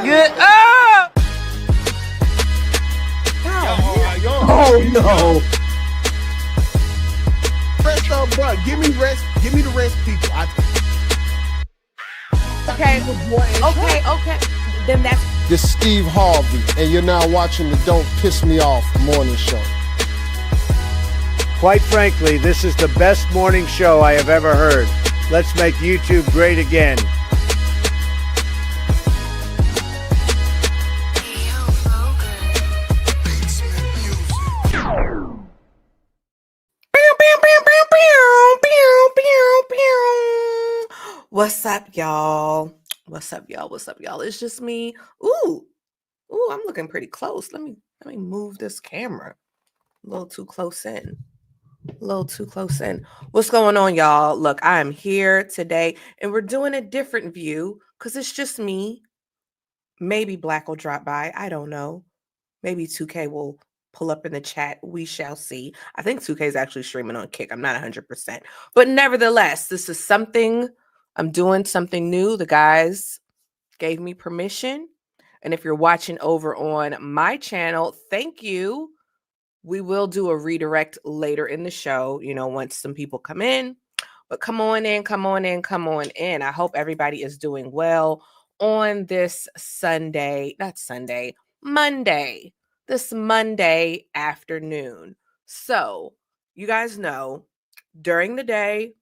Get up! Oh no! Press up, bro. Give me rest. Give me the rest, people. Okay. Then that's This is Steve Harvey, and you're now watching the Don't Piss Me Off morning show. Quite frankly, this is the best morning show I have ever heard. Let's make YouTube great again. What's up, y'all? What's up, y'all? It's just me. Ooh, I'm looking pretty close. Let me move this camera. A little too close in. What's going on, y'all? Look, I am here today, and we're doing a different view because it's just me. Maybe Black will drop by. I don't know. Maybe 2K will pull up in the chat. We shall see. I think 2K is actually streaming on Kick. I'm not 100%. But nevertheless, this is something. I'm doing something new. The guys gave me permission. And if you're watching over on my channel, thank you. We will do a redirect later in the show, once some people come in. But come on in. I hope everybody is doing well on this Monday. This Monday afternoon. So, you guys know, during the day,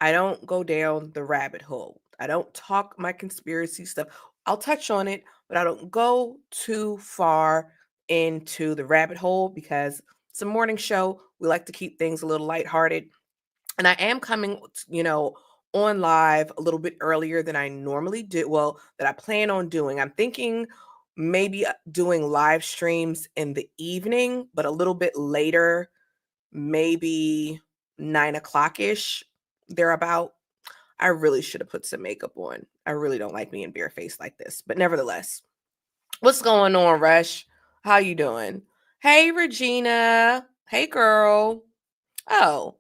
I don't go down the rabbit hole. I don't talk my conspiracy stuff. I'll touch on it, but I don't go too far into the rabbit hole because it's a morning show. We like to keep things a little lighthearted. And I am coming, on live a little bit earlier than I normally do. Well, that I plan on doing. I'm thinking maybe doing live streams in the evening, but a little bit later, maybe 9 o'clock-ish, thereabout. I really should have put some makeup on. I really don't like being barefaced like this. But nevertheless, what's going on, Rush? How you doing? Hey, Regina. Hey, girl. Oh,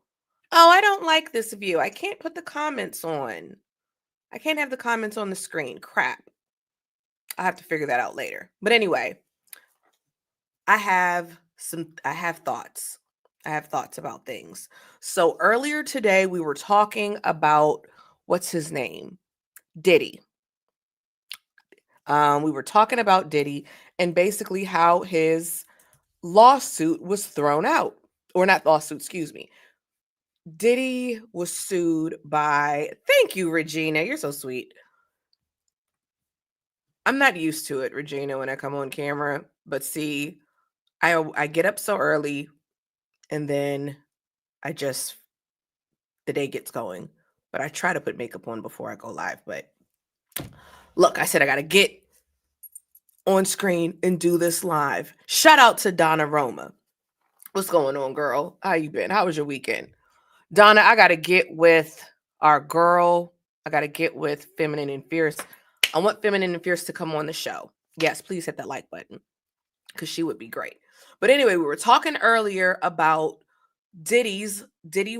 I don't like this view. I can't put the comments on. I can't have the comments on the screen. Crap. I'll have to figure that out later. But anyway, I have thoughts. I have thoughts about things. So earlier today, we were talking about, what's his name? Diddy. We were talking about Diddy and basically how his lawsuit was thrown out. Or not lawsuit, excuse me. Diddy was sued by, thank you, Regina. You're so sweet. I'm not used to it, Regina, when I come on camera. But see, I get up so early and then the day gets going. But I try to put makeup on before I go live. But look, I said I got to get on screen and do this live. Shout out to Donna Roma. What's going on, girl? How you been? How was your weekend? Donna, I got to get with our girl. I got to get with Feminine and Fierce. I want Feminine and Fierce to come on the show. Yes, please hit that like button because she would be great. But anyway, we were talking earlier about Diddy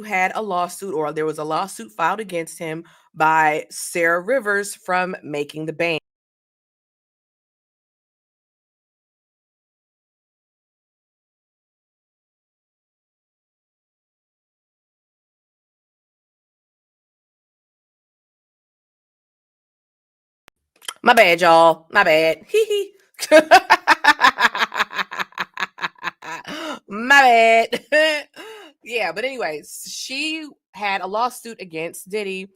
had a lawsuit, or there was a lawsuit filed against him by Sarah Rivers from Making the Band. My bad, y'all. My bad. Hee hee. My bad. Yeah, but anyways, she had a lawsuit against Diddy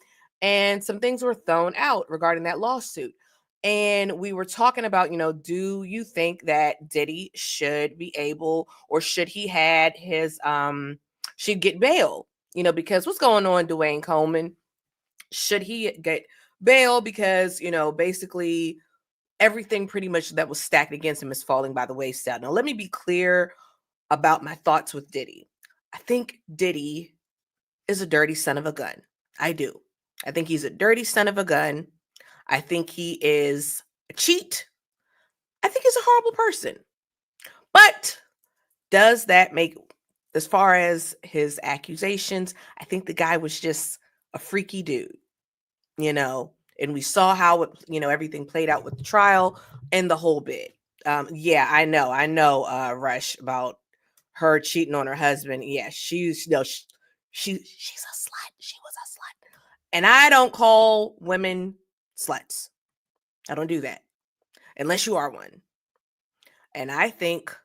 and some things were thrown out regarding that lawsuit. And we were talking about, do you think that Diddy should be able, or should he had his should get bail? Because what's going on, Dwayne Coleman? Should he get bail? Because, basically everything pretty much that was stacked against him is falling by the wayside. Now, let me be clear about my thoughts with Diddy. I think Diddy is a dirty son of a gun. I do. I think he's a dirty son of a gun. I think he is a cheat. I think he's a horrible person. But does that make, as far as his accusations, I think the guy was just a freaky dude. And we saw how it, everything played out with the trial and the whole bit. Yeah, I know, Rush, about her cheating on her husband. Yeah, she's a slut. She was a slut. And I don't call women sluts. I don't do that unless you are one. And I think,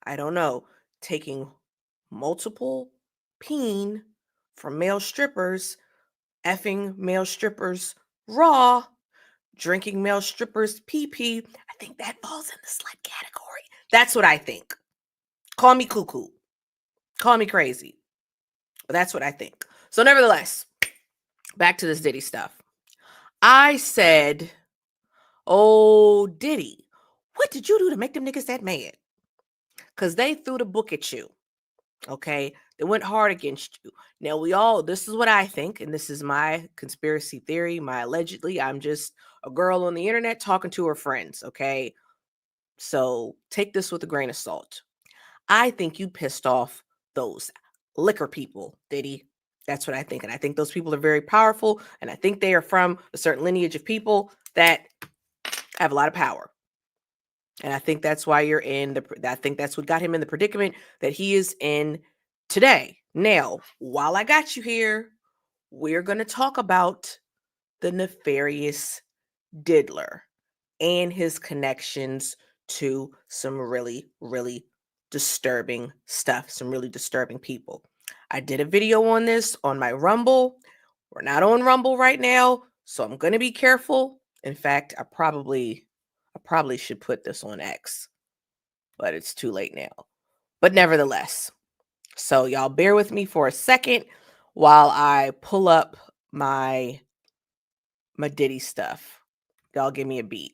I don't know, taking multiple peen from male strippers, effing male strippers raw, drinking male strippers pee-pee, I think that falls in the slut category. That's what I think. Call me cuckoo. Call me crazy. But that's what I think. So nevertheless, back to this Diddy stuff. I said, oh, Diddy, what did you do to make them niggas that mad? Because they threw the book at you. Okay? They went hard against you. Now this is what I think, and this is my conspiracy theory, I'm just a girl on the internet talking to her friends, okay? So take this with a grain of salt. I think you pissed off those liquor people, Diddy. That's what I think. And I think those people are very powerful. And I think they are from a certain lineage of people that have a lot of power. And I think that's why I think that's what got him in the predicament that he is in today. Now, while I got you here, we're going to talk about the nefarious Diddler and his connections to some really, really disturbing stuff, some really disturbing people. I did a video on this on my Rumble. We're not on Rumble right now, so I'm going to be careful. In fact, I probably should put this on X, but it's too late now. But nevertheless, so y'all bear with me for a second while I pull up my Diddy stuff. Y'all give me a beat.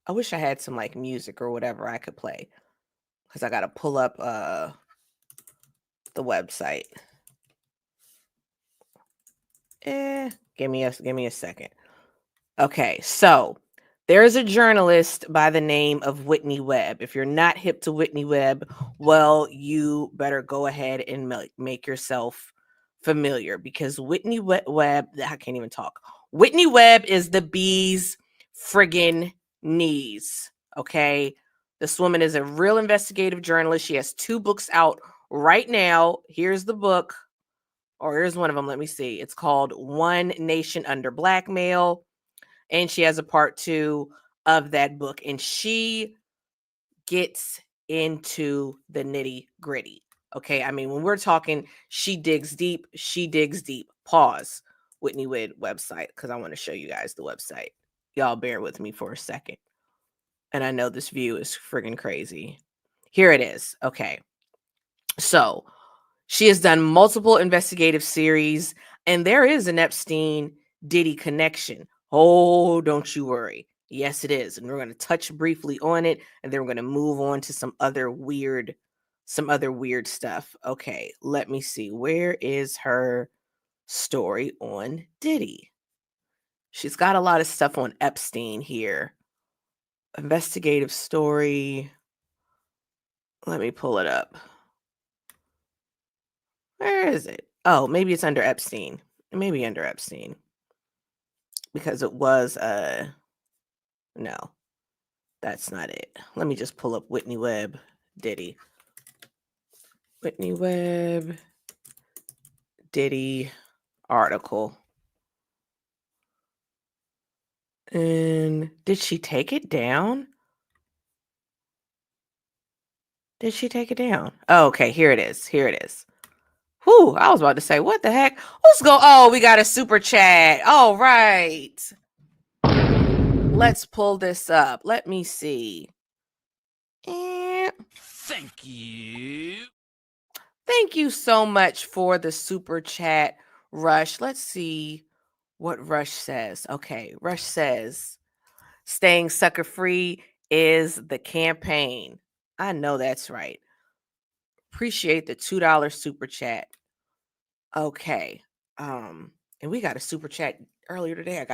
I wish I had some like music or whatever I could play, because I got to pull up the website. Give me a second. Okay, so there's a journalist by the name of Whitney Webb. If you're not hip to Whitney Webb, well, you better go ahead and make yourself familiar, because Whitney Webb, I can't even talk. Whitney Webb is the bee's friggin' knees, okay? This woman is a real investigative journalist. She has 2 books out right now. Here's the book, or here's one of them. Let me see. It's called One Nation Under Blackmail. And she has a part 2 of that book. And she gets into the nitty gritty. Okay. I mean, when we're talking, she digs deep. Pause. Whitney Webb website, because I want to show you guys the website. Y'all bear with me for a second. And I know this view is friggin' crazy. Here it is. Okay. So she has done multiple investigative series, and there is an Epstein Diddy connection. Oh, don't you worry. Yes, it is. And we're going to touch briefly on it, and then we're going to move on to some other weird stuff. Okay, let me see. Where is her story on Diddy? She's got a lot of stuff on Epstein here. Investigative story. Let me pull it up. Where is it? Oh, maybe it's under Epstein. Maybe under Epstein. Because it was no, that's not it. Let me just pull up Whitney Webb Diddy. Whitney Webb Diddy article. And did she take it down? Did she take it down? Oh, okay, here it is. Whew, I was about to say, what the heck? Let's go. Oh, we got a super chat. All right. Let's pull this up. Let me see. Thank you. Thank you so much for the super chat, Rush. Let's see what Rush says. Okay, Rush says, staying sucker free is the campaign. I know that's right. Appreciate the $2 super chat. Okay. And we got a super chat earlier today.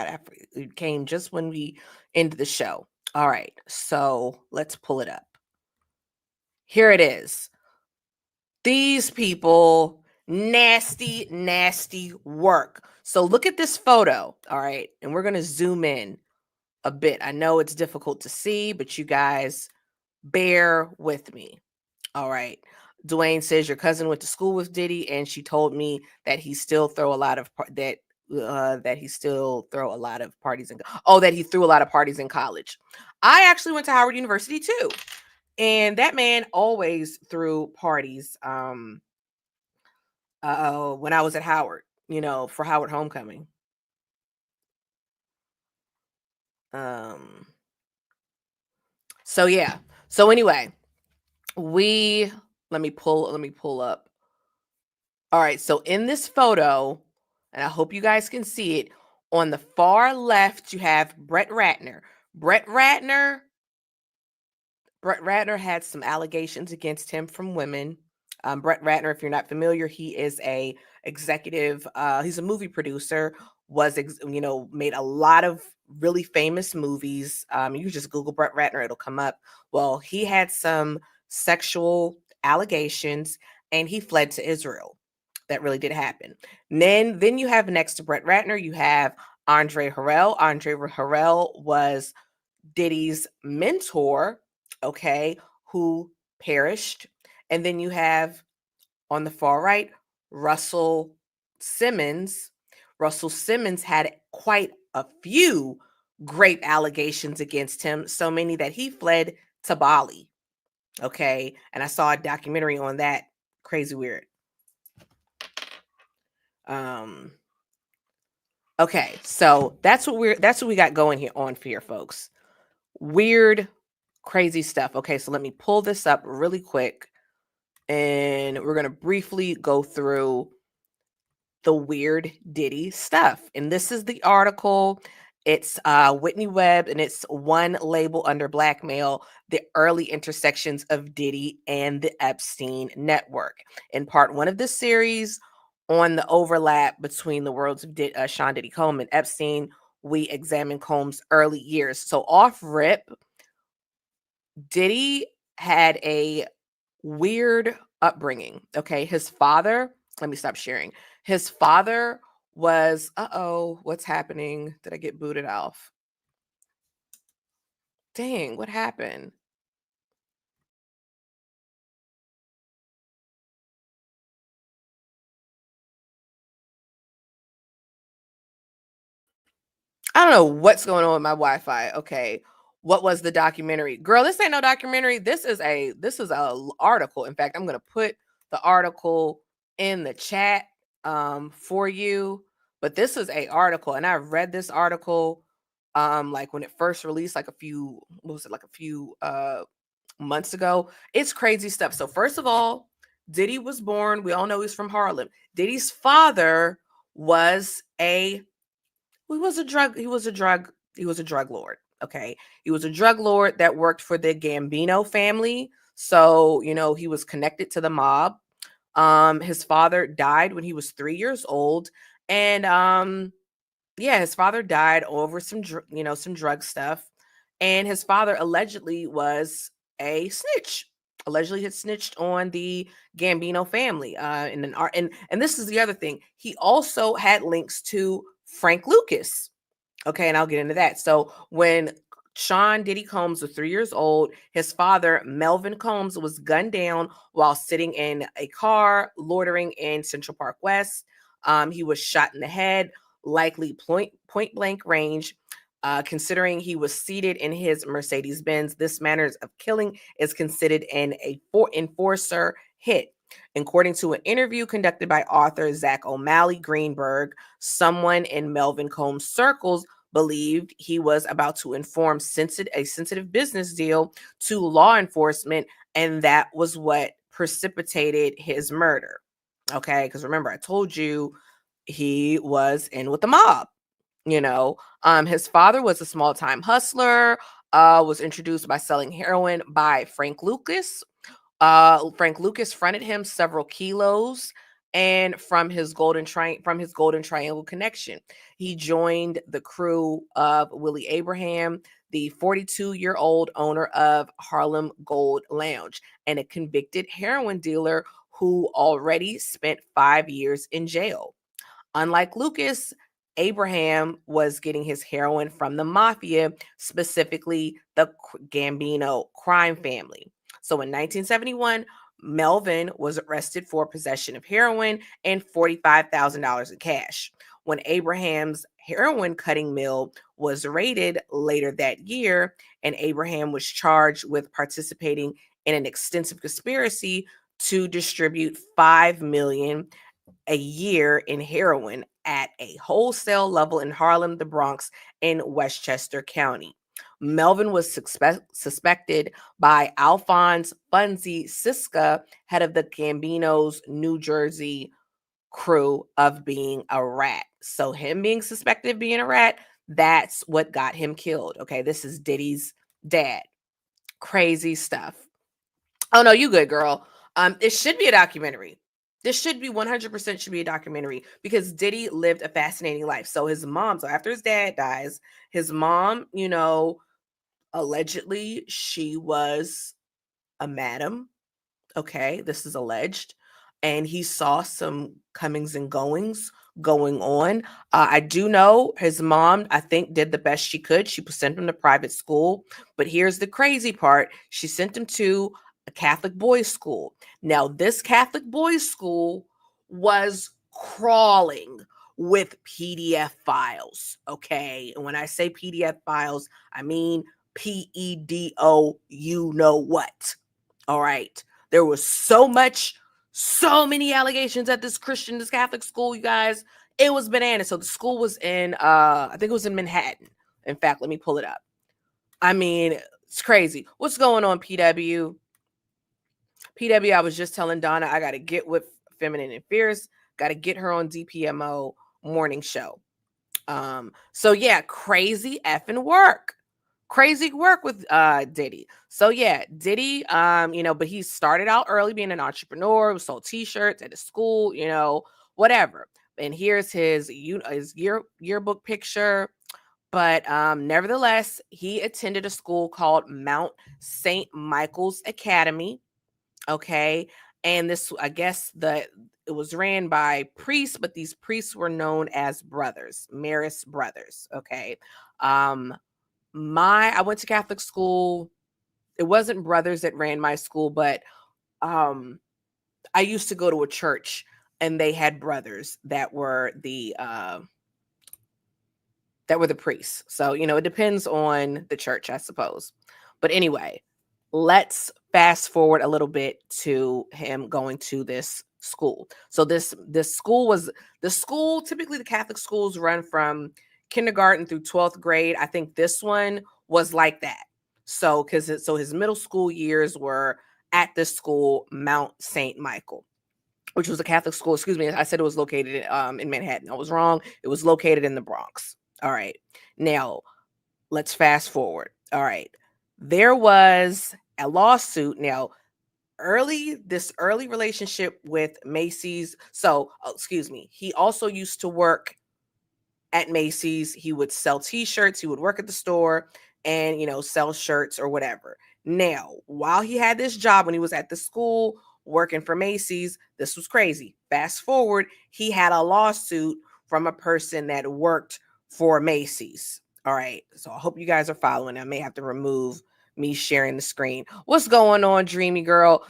It came just when we ended the show. All right. So let's pull it up. Here it is. These people, nasty, nasty work. So look at this photo, all right? And we're going to zoom in a bit. I know it's difficult to see, but you guys bear with me. All right. Dwayne says your cousin went to school with Diddy, and she told me that he still throw a lot of that he still throw a lot of parties in. Oh, that he threw a lot of parties in college. I actually went to Howard University too, and that man always threw parties. When I was at Howard, for Howard homecoming. So yeah. So anyway, let me pull up. All right, so in this photo, and I hope you guys can see it, on the far left you have Brett Ratner. Brett Ratner had some allegations against him from women. Brett Ratner, if you're not familiar, he is a executive. He's a movie producer. Made a lot of really famous movies. You just Google Brett Ratner, it'll come up. Well, he had some sexual allegations, and he fled to Israel. That really did happen. Then you have next to Brett Ratner, you have Andre Harrell. Andre Harrell was Diddy's mentor, okay, who perished. And then you have on the far right, Russell Simmons. Russell Simmons had quite a few grape allegations against him, so many that he fled to Bali. Okay. And I saw a documentary on that. Crazy weird. Okay, so that's what we got going here on for here, folks. Weird, crazy stuff. Okay, so let me pull this up really quick, and we're gonna briefly go through the weird Diddy stuff. And this is the article. It's Whitney Webb, and it's One Label Under Blackmail: The Early Intersections of Diddy and the Epstein Network. In part one of this series, on the overlap between the worlds of Sean Diddy Combs and Epstein, we examine Combs' early years. So off rip, Diddy had a weird upbringing. Okay, his father, let me stop sharing. His father was, what's happening? Did I get booted off? Dang, what happened? I don't know what's going on with my Wi-Fi. Okay. What was the documentary? Girl, this ain't no documentary. This is a article. In fact, I'm going to put the article in the chat for you. But this is a article, and I read this article like when it first released, like a few months ago. It's crazy stuff. So first of all, Diddy was born. We all know he's from Harlem. Diddy's father was a drug lord. Okay. He was a drug lord that worked for the Gambino family. So, he was connected to the mob. His father died when he was 3 years old. And his father died over some drug stuff. And his father allegedly was a snitch. Allegedly had snitched on the Gambino family. And this is the other thing. He also had links to Frank Lucas. Okay, and I'll get into that. So when Sean Diddy Combs was 3 years old, his father, Melvin Combs, was gunned down while sitting in a car loitering in Central Park West. He was shot in the head, likely point blank range. Considering he was seated in his Mercedes-Benz, this manner of killing is considered an enforcer hit. According to an interview conducted by author Zach O'Malley Greenberg, someone in Melvin Combs' circles believed he was about to inform a sensitive business deal to law enforcement, and that was what precipitated his murder. Okay, because remember, I told you he was in with the mob. His father was a small-time hustler, was introduced by selling heroin by Frank Lucas. Frank Lucas fronted him several kilos, and from his Golden Triangle connection, he joined the crew of Willie Abraham, the 42-year-old owner of Harlem Gold Lounge, and a convicted heroin dealer who already spent 5 years in jail. Unlike Lucas, Abraham was getting his heroin from the mafia, specifically the Gambino crime family. So in 1971, Melvin was arrested for possession of heroin and $45,000 in cash. When Abraham's heroin cutting mill was raided later that year, and Abraham was charged with participating in an extensive conspiracy to distribute 5 million a year in heroin at a wholesale level in Harlem, the Bronx, in Westchester County. Melvin was suspected by Alphonse Funzi Siska, head of the Gambino's New Jersey crew, of being a rat. So him being suspected of being a rat, that's what got him killed. Okay, this is Diddy's dad. Crazy stuff. Oh no, you good, girl. It should be a documentary. This should be 100% should be a documentary because Diddy lived a fascinating life. So his mom, so after his dad dies, his mom, allegedly she was a madam. Okay, this is alleged. And he saw some comings and goings going on. I do know his mom, I think, did the best she could. She sent him to private school. But here's the crazy part. She sent him to a Catholic boys' school. Now, this Catholic boys' school was crawling with PDF files. Okay. And when I say PDF files, I mean PEDO, you know what. All right. There was so many allegations at this Catholic school, you guys. It was bananas. So the school was in, I think it was in Manhattan. In fact, let me pull it up. I mean, it's crazy. What's going on, PW? PW, I was just telling Donna, I got to get with Feminine and Fierce. Got to get her on DPMO morning show. So yeah, crazy effing work. Crazy work with Diddy. So yeah, Diddy, but he started out early being an entrepreneur, sold t-shirts at his school, whatever. And here's his yearbook picture. But nevertheless, he attended a school called Mount St. Michael's Academy. Okay. And this, I guess it was ran by priests, but these priests were known as brothers, Marist brothers. Okay. I went to Catholic school. It wasn't brothers that ran my school, but I used to go to a church and they had brothers that were the priests. So, it depends on the church, I suppose. But anyway, let's fast forward a little bit to him going to this school. So this school was the school. Typically, the Catholic schools run from kindergarten through 12th grade. I think this one was like that. So his middle school years were at this school, Mount St. Michael, which was a Catholic school. Excuse me, I said it was located in Manhattan. I was wrong. It was located in the Bronx. All right. Now, let's fast forward. All right. There was a lawsuit. Now, this early relationship with Macy's. So, he also used to work at Macy's. He would sell t-shirts. He would work at the store and, sell shirts or whatever. Now, while he had this job, when he was at the school working for Macy's, this was crazy. Fast forward, he had a lawsuit from a person that worked for Macy's. All right. So I hope you guys are following. I may have to remove me sharing the screen. What's going on, Dreamy Girl?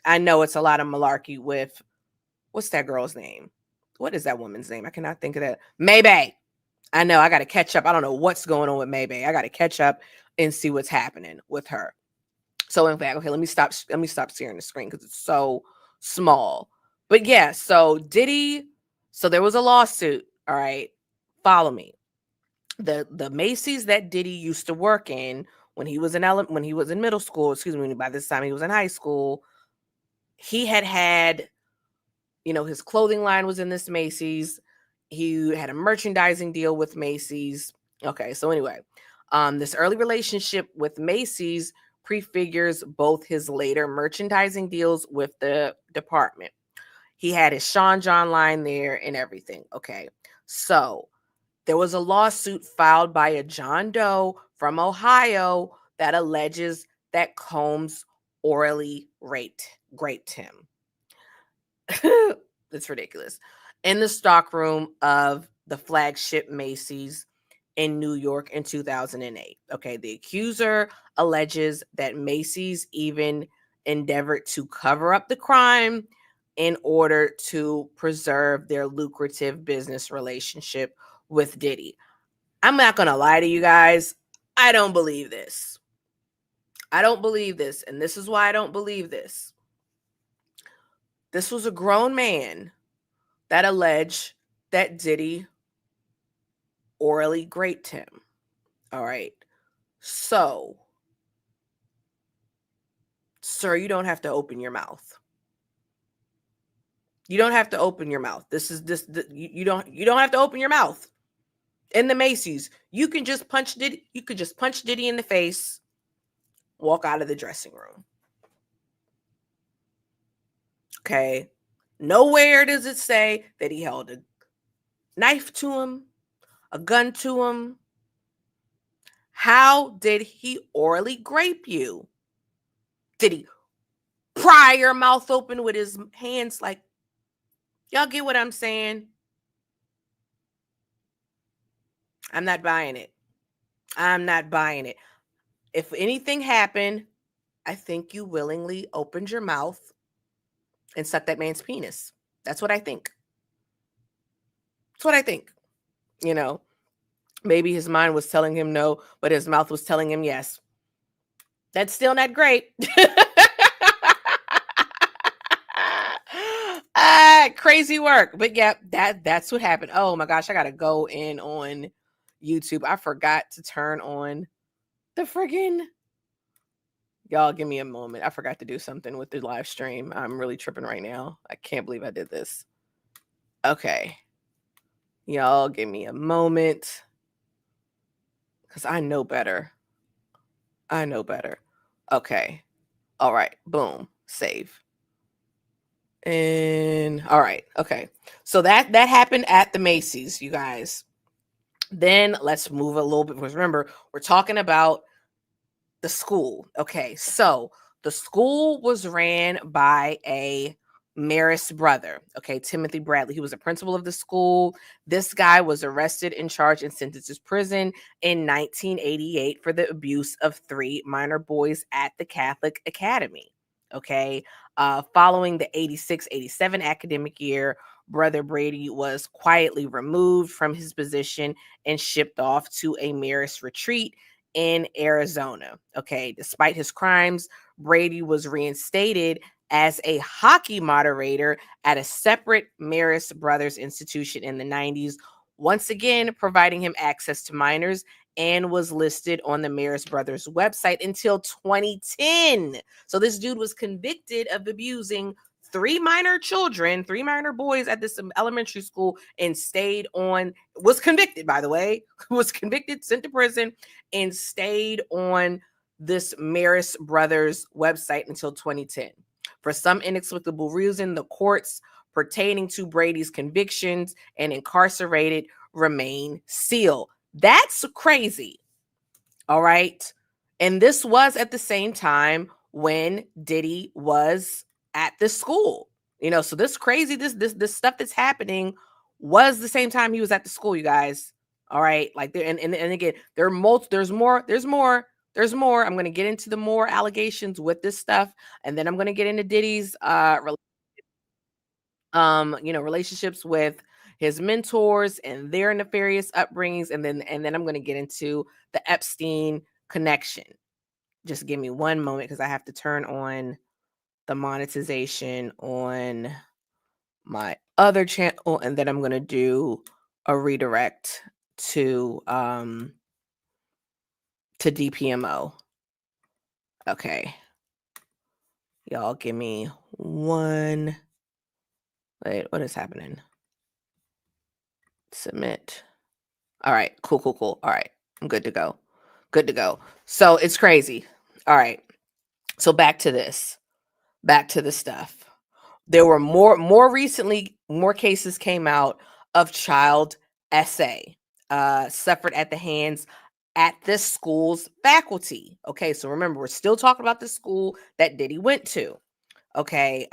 I know it's a lot of malarkey with, what's that girl's name? What is that woman's name? I cannot think of that. Maybay. I know I got to catch up. I don't know what's going on with Maybay. I got to catch up and see what's happening with her. So in fact, okay, let me stop sharing the screen because it's so small. But yeah, so Diddy, so there was a lawsuit. All right. Follow me. The Macy's that Diddy used to work in when he was in middle school, by this time he was in high school, he had his clothing line was in this Macy's. He had a merchandising deal with Macy's. Okay, so anyway, this early relationship with Macy's prefigures both his later merchandising deals with the department. He had his Sean John line there and everything. Okay, so there was a lawsuit filed by a John Doe from Ohio that alleges that Combs orally raped him. It's ridiculous. in the stockroom of the flagship Macy's in New York in 2008. Okay, the accuser alleges that Macy's even endeavored to cover up the crime in order to preserve their lucrative business relationship with Diddy. I'm not going to lie to you guys. I don't believe this. I don't believe this. And this is why I don't believe this. This was a grown man that alleged that Diddy orally raped him. All right. So, sir, you don't have to open your mouth. You don't have to open your mouth. You don't have to open your mouth. In the Macy's, you can just punch Diddy. You could just punch Diddy in the face, walk out of the dressing room. Okay. Nowhere does it say that he held a knife to him, a gun to him. How did he orally grape you? Did he pry your mouth open with his hands? Like, y'all get what I'm saying? I'm not buying it. I'm not buying it. If anything happened, I think you willingly opened your mouth and sucked that man's penis. That's what I think. That's what I think. You know, maybe his mind was telling him no, but his mouth was telling him yes. That's still not great. Crazy work. But yeah, that's what happened. Oh my gosh, I gotta go in on YouTube. I forgot to turn on the friggin'. Y'all give me a moment. I forgot to do something with the live stream. I'm really tripping right now. I can't believe I did this. Okay. Y'all give me a moment. Because I know better. I know better. Okay. All right. Boom. Save. And all right. Okay. So that happened at the Macy's, you guys. Then let's move a little bit. Because remember, we're talking about the school. Okay. So the school was ran by a Marist brother. Okay. Timothy Bradley. He was a principal of the school. This guy was arrested and charged and sentenced to prison in 1988 for the abuse of 3 minor boys at the Catholic Academy. Okay. Following the 86-87 academic year, Brother Brady was quietly removed from his position and shipped off to a Marist retreat in Arizona. Okay. Despite his crimes, Brady was reinstated as a hockey moderator at a separate Marist Brothers institution in the 90s, once again providing him access to minors, and was listed on the Marist Brothers website until 2010. So this dude was convicted of abusing 3 minor children, 3 minor boys at this elementary school, and was convicted, by the way, was convicted, sent to prison, and stayed on this Marist Brothers website until 2010. For some inexplicable reason, the courts pertaining to Brady's convictions and incarcerated remain sealed. That's crazy. All right. And this was at the same time when Diddy was at this school. You know, so this crazy, this stuff that's happening was the same time he was at the school, you guys. All right. Like there, and again, there's more. I'm going to get into the more allegations with this stuff, and then I'm going to get into Diddy's relationships with his mentors and their nefarious upbringings, and then I'm going to get into the Epstein connection. Just give me one moment because I have to turn on the monetization on my other channel, and then I'm going to do a redirect to DPMO. Okay. Y'all give me one. Wait, what is happening? Submit. All right, cool. All right, I'm good to go. So it's crazy. All right. So back to this stuff. There were more recently, more cases came out of child SA suffered at the hands at this school's faculty. Okay, so remember, we're still talking about the school that Diddy went to. Okay,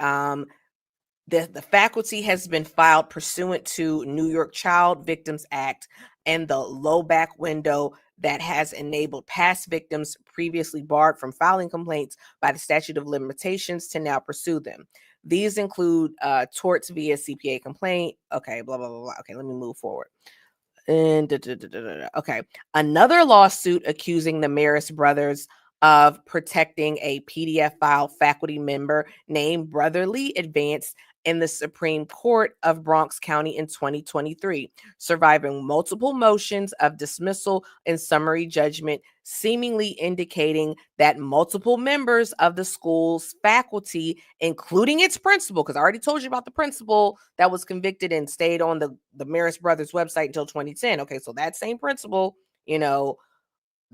The faculty has been filed pursuant to New York Child Victims Act and the low back window that has enabled past victims previously barred from filing complaints by the statute of limitations to now pursue them. These include torts via CPA complaint. Okay, blah, blah, blah, blah. Okay, let me move forward. And okay, another lawsuit accusing the Marist brothers of protecting a PDF file faculty member named Brotherly advanced in the Supreme Court of Bronx County in 2023, surviving multiple motions of dismissal and summary judgment, seemingly indicating that multiple members of the school's faculty, including its principal, because I already told you about the principal that was convicted and stayed on the Marist Brothers website until 2010. Okay, so that same principal,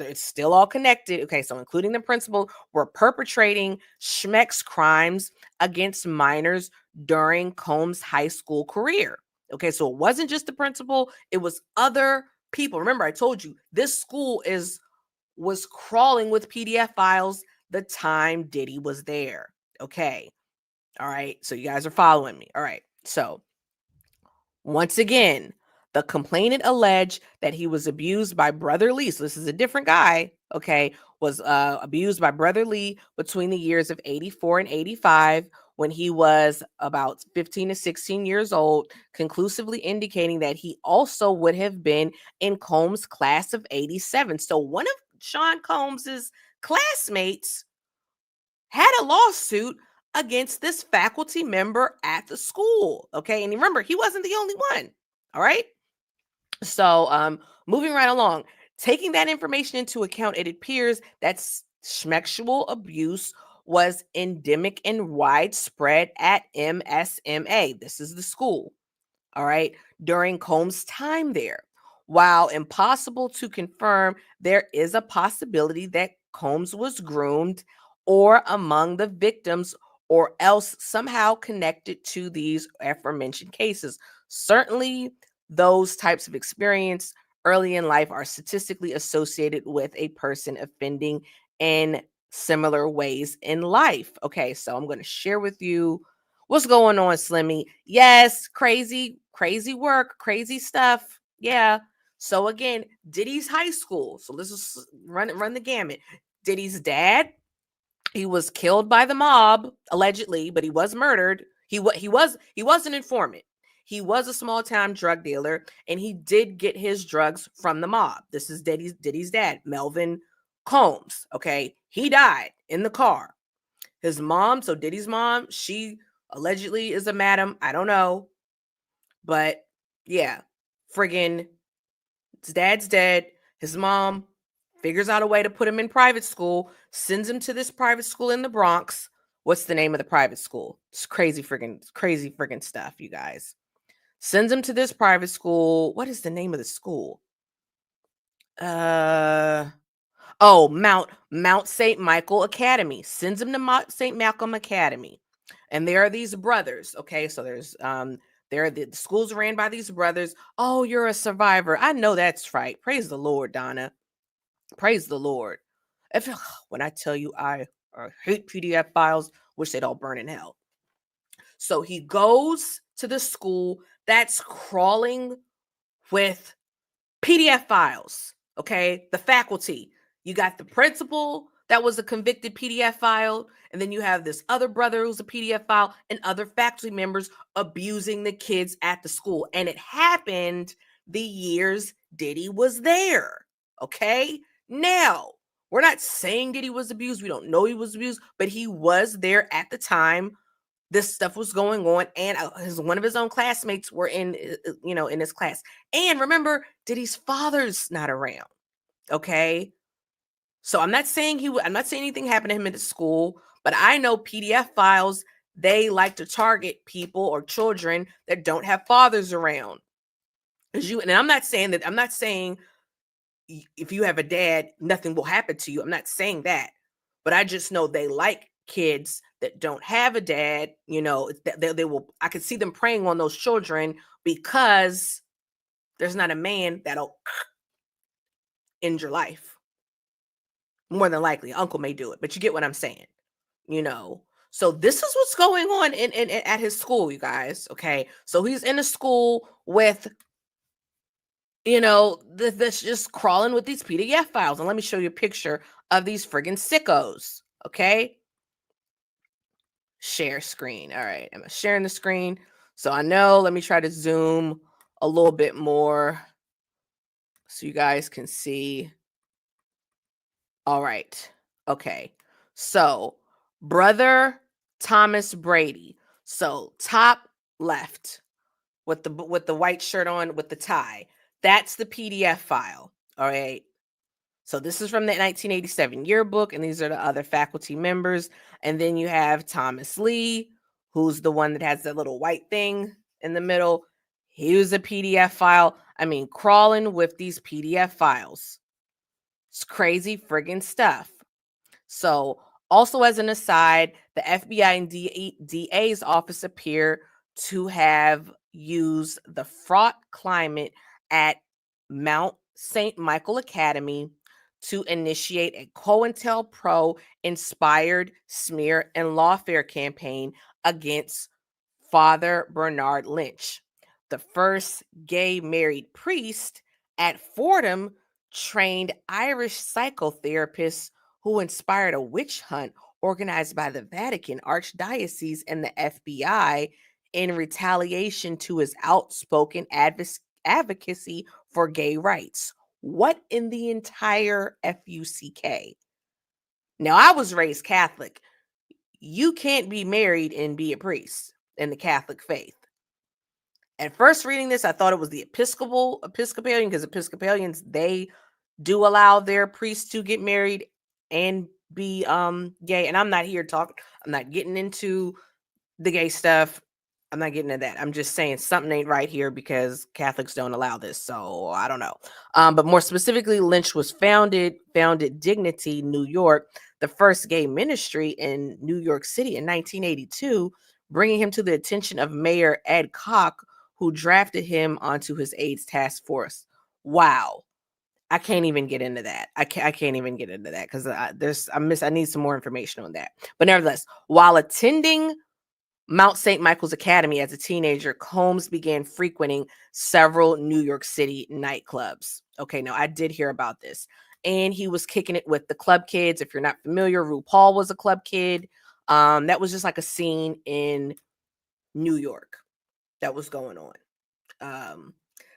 it's still all connected. Okay, so including the principal, were perpetrating schmeck's crimes against minors during Combs' high school career. Okay, so it wasn't just the principal, it was other people. Remember, I told you this school was crawling with PDF files the time Diddy was there. Okay. All right. So you guys are following me. All right. So once again, the complainant alleged that he was abused by Brother Lee. So this is a different guy, okay, was abused by Brother Lee between the years of 84 and 85 when he was about 15 to 16 years old, conclusively indicating that he also would have been in Combs' class of 87. So one of Sean Combs's classmates had a lawsuit against this faculty member at the school. Okay. And remember, he wasn't the only one. All right. So moving right along, taking that information into account, it appears that sexual abuse was endemic and widespread at MSMA. This is the school. All right. During Combs' time there. While impossible to confirm, there is a possibility that Combs was groomed or among the victims or else somehow connected to these aforementioned cases. Certainly, those types of experience early in life are statistically associated with a person offending in similar ways in life. Okay, so I'm going to share with you what's going on, Slimmy. Yes, crazy work, crazy stuff. Yeah. So again, Diddy's high school. So let's just run the gamut. Diddy's dad, he was killed by the mob allegedly, but he was murdered. He was an informant. He was a small time drug dealer, and he did get his drugs from the mob. This is Diddy's dad, Melvin Combs. Okay, he died in the car. His mom, so Diddy's mom, she allegedly is a madam. I don't know, but yeah, friggin' his dad's dead. His mom figures out a way to put him in private school, sends him to this private school in the Bronx. What's the name of the private school? It's crazy friggin' stuff, you guys. Sends him to this private school. What is the name of the school? Mount St. Michael Academy. Sends him to St. Malcolm Academy. And there are these brothers. Okay, so there's the schools ran by these brothers. Oh, you're a survivor. I know that's right. Praise the Lord, Donna. Praise the Lord. When I tell you I hate PDF files, wish they'd all burn in hell. So he goes to the school that's crawling with PDF files. Okay, the faculty. You got the principal that was a convicted PDF file, and then you have this other brother who's a PDF file, and other faculty members abusing the kids at the school. And it happened the years Diddy was there. Okay, now we're not saying Diddy was abused. We don't know he was abused, but he was there at the time this stuff was going on, and one of his own classmates were in his class. And remember, Diddy's father's not around. Okay, so I'm not saying anything happened to him at school, but I know PDF files, they like to target people or children that don't have fathers around. And I'm not saying if you have a dad, nothing will happen to you. I'm not saying that, but I just know they like kids that don't have a dad. They will. I could see them preying on those children because there's not a man that'll end your life. More than likely, uncle may do it, but you get what I'm saying. So this is what's going on in at his school, you guys. Okay, so he's in a school with, that's just crawling with these PDF files. And let me show you a picture of these friggin' sickos. Okay, share screen. All right, am I sharing the screen? So I know. Let me try to zoom a little bit more so you guys can see. All right. Okay. So, brother Thomas Brady. So, top left with the white shirt on with the tie. That's the PDF file. All right. So this is from the 1987 yearbook, and these are the other faculty members. And then you have Thomas Lee, who's the one that has that little white thing in the middle. Here's a PDF file. I mean, crawling with these PDF files. It's crazy friggin' stuff. So, also as an aside, the FBI and DA's office appear to have used the fraught climate at Mount St. Michael Academy to initiate a COINTELPRO inspired smear and lawfare campaign against Father Bernard Lynch, the first gay married priest at Fordham trained Irish psychotherapist who inspired a witch hunt organized by the Vatican Archdiocese and the FBI in retaliation to his outspoken advocacy for gay rights. What in the entire FUCK? Now, I was raised Catholic. You can't be married and be a priest in the Catholic faith. At first reading this, I thought it was the Episcopalian, because Episcopalians, they do allow their priests to get married and be gay. And I'm not getting into the gay stuff. I'm not getting into that. I'm just saying something ain't right here because Catholics don't allow this. So I don't know. But more specifically, Lynch was founded Dignity, New York, the first gay ministry in New York City in 1982, bringing him to the attention of Mayor Ed Koch, who drafted him onto his AIDS task force. Wow. I can't even get into that. I can't even get into that because I need some more information on that. But nevertheless, while attending Mount St. Michael's Academy as a teenager, Combs began frequenting several New York City nightclubs. Okay, now I did hear about this. And he was kicking it with the club kids. If you're not familiar, RuPaul was a club kid. That was just like a scene in New York that was going on.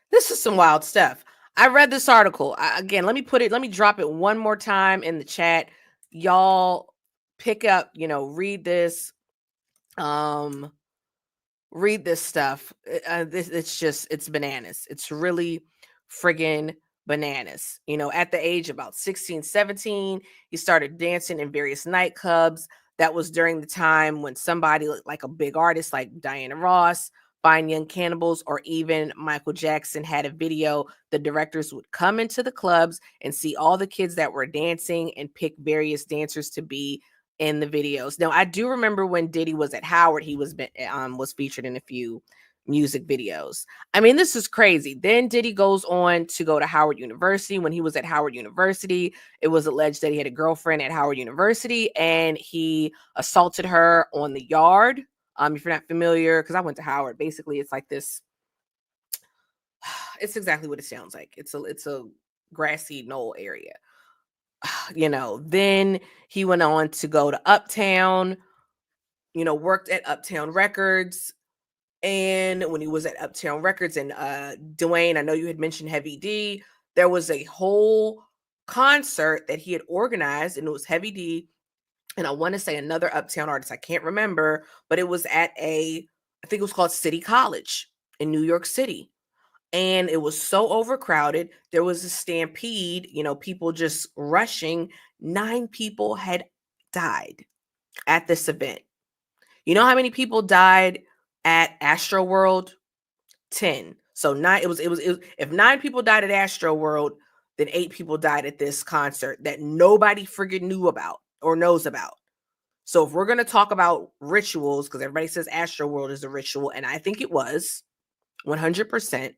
This is some wild stuff. I read this article. Again, let me drop it one more time in the chat. Y'all pick up, read this. Read this stuff. It's bananas. It's really friggin' bananas. At the age of about 16, 17, he started dancing in various nightclubs. That was during the time when somebody like a big artist like Diana Ross, Fine Young Cannibals, or even Michael Jackson had a video. The directors would come into the clubs and see all the kids that were dancing and pick various dancers to be in the videos. Now, I do remember when Diddy was at Howard, he was featured in a few music videos. I mean, this is crazy. Then Diddy goes on to go to Howard University. When he was at Howard University, it was alleged that he had a girlfriend at Howard University and he assaulted her on the yard. If you're not familiar, because I went to Howard, basically it's like this. It's exactly what it sounds like. It's a grassy knoll area. Then he went on to go to Uptown, worked at Uptown Records. And when he was at Uptown Records, and Dwayne, I know you had mentioned Heavy D, there was a whole concert that he had organized, and it was Heavy D, and I want to say another Uptown artist, I can't remember, but it was at I think it was called City College in New York City. And it was so overcrowded. There was a stampede, people just rushing. 9 people had died at this event. You know how many people died at Astro World? 10. So 9. It was if 9 people died at Astro World, then 8 people died at this concert that nobody friggin' knew about or knows about. So if we're going to talk about rituals, because everybody says Astro World is a ritual, and I think it was 100%.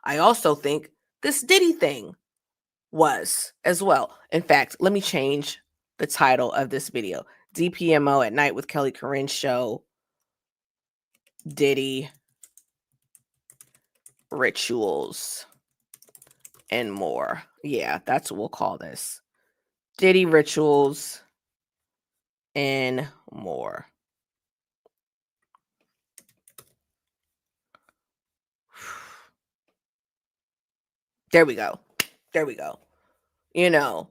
I also think this Diddy thing was as well. In fact, let me change the title of this video. DPMO at Night with Kelly Corinne show. Diddy rituals and more. Yeah, that's what we'll call this. Diddy rituals and more. There we go. There we go. You know,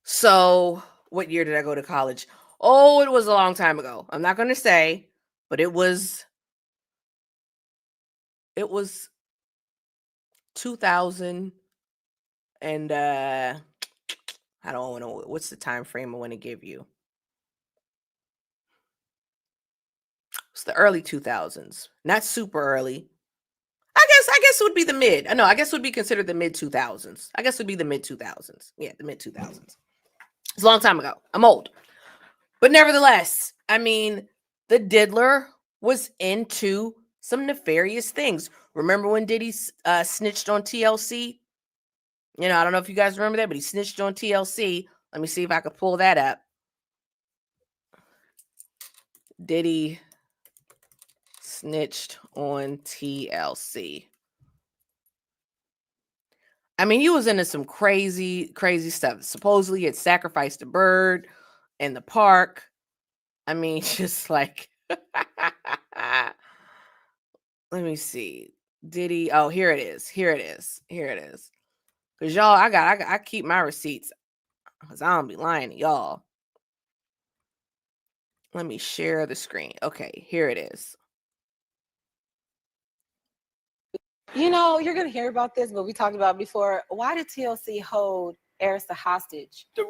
so what year did I go to college? Oh, it was a long time ago. I'm not going to say, but it was 2000 and I don't know what's the time frame I want to give you. It's the early 2000s, not super early. I guess it would be the mid. I know. I guess it would be considered the mid 2000s. I guess it would be the mid 2000s. Yeah, the mid 2000s. It's a long time ago. I'm old, but nevertheless, I mean, the diddler was into some nefarious things. Remember when Diddy snitched on TLC? You know, I don't know if you guys remember that, but he snitched on TLC. Let me see if I could pull that up. Diddy snitched on TLC. I mean, he was into some crazy, crazy stuff. Supposedly, he had sacrificed a bird in the park. I mean, just like, let me see. Diddy? Oh, here it is. Here it is. Here it is. Cause y'all, I keep my receipts, cause I don't be lying to y'all. Let me share the screen. Okay, here it is. You know, you're going to hear about this, but we talked about it before. Why did TLC hold Arista hostage? The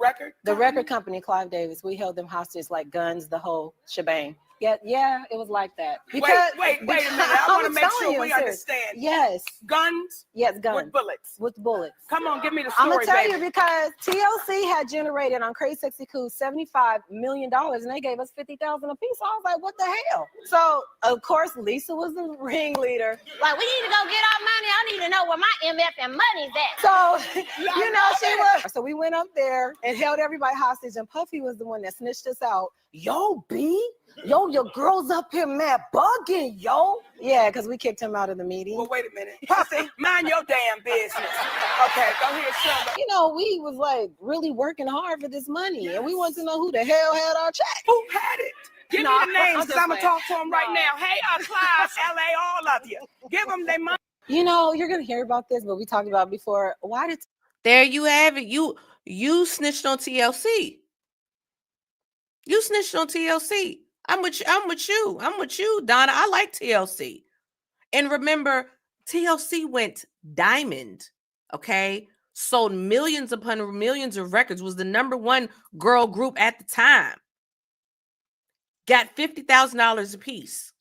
record Company, Clive Davis, we held them hostage like guns, the whole shebang. Yeah, it was like that. Because, wait a minute. I want to make sure we understand. Yes. Guns? Yes, guns. With bullets? With bullets. Come on, give me the story, I'm going to tell baby. you because TLC had generated on Crazy Sexy Cool $75 million, and they gave us $50,000 a piece. So I was like, what the hell? So, of course, Lisa was the ringleader. Like, we need to go get our money. I need to know where my MF and money's at. So, you know, she was. So we went up there and held everybody hostage, and Puffy was the one that snitched us out. Yo, B, your girl's up here mad bugging, yo. Yeah, because we kicked him out of the meeting. Well, wait a minute. Puffy, mind your damn business. Okay, go ahead, son. You know, we was like really working hard for this money, and we wanted to know who the hell had our check. Who had it? Give me the names, because I'm going to talk to them right now. Hey, Clive, LA, all of you. Give them their money. You know, you're going to hear about this, but we talked about it before. Why did... There you have it. You snitched on TLC. You snitched on TLC. I'm with you, Donna. I like TLC. And remember, TLC went diamond, okay? Sold millions upon millions of records, was the #1 girl group at the time. Got $50,000 a piece.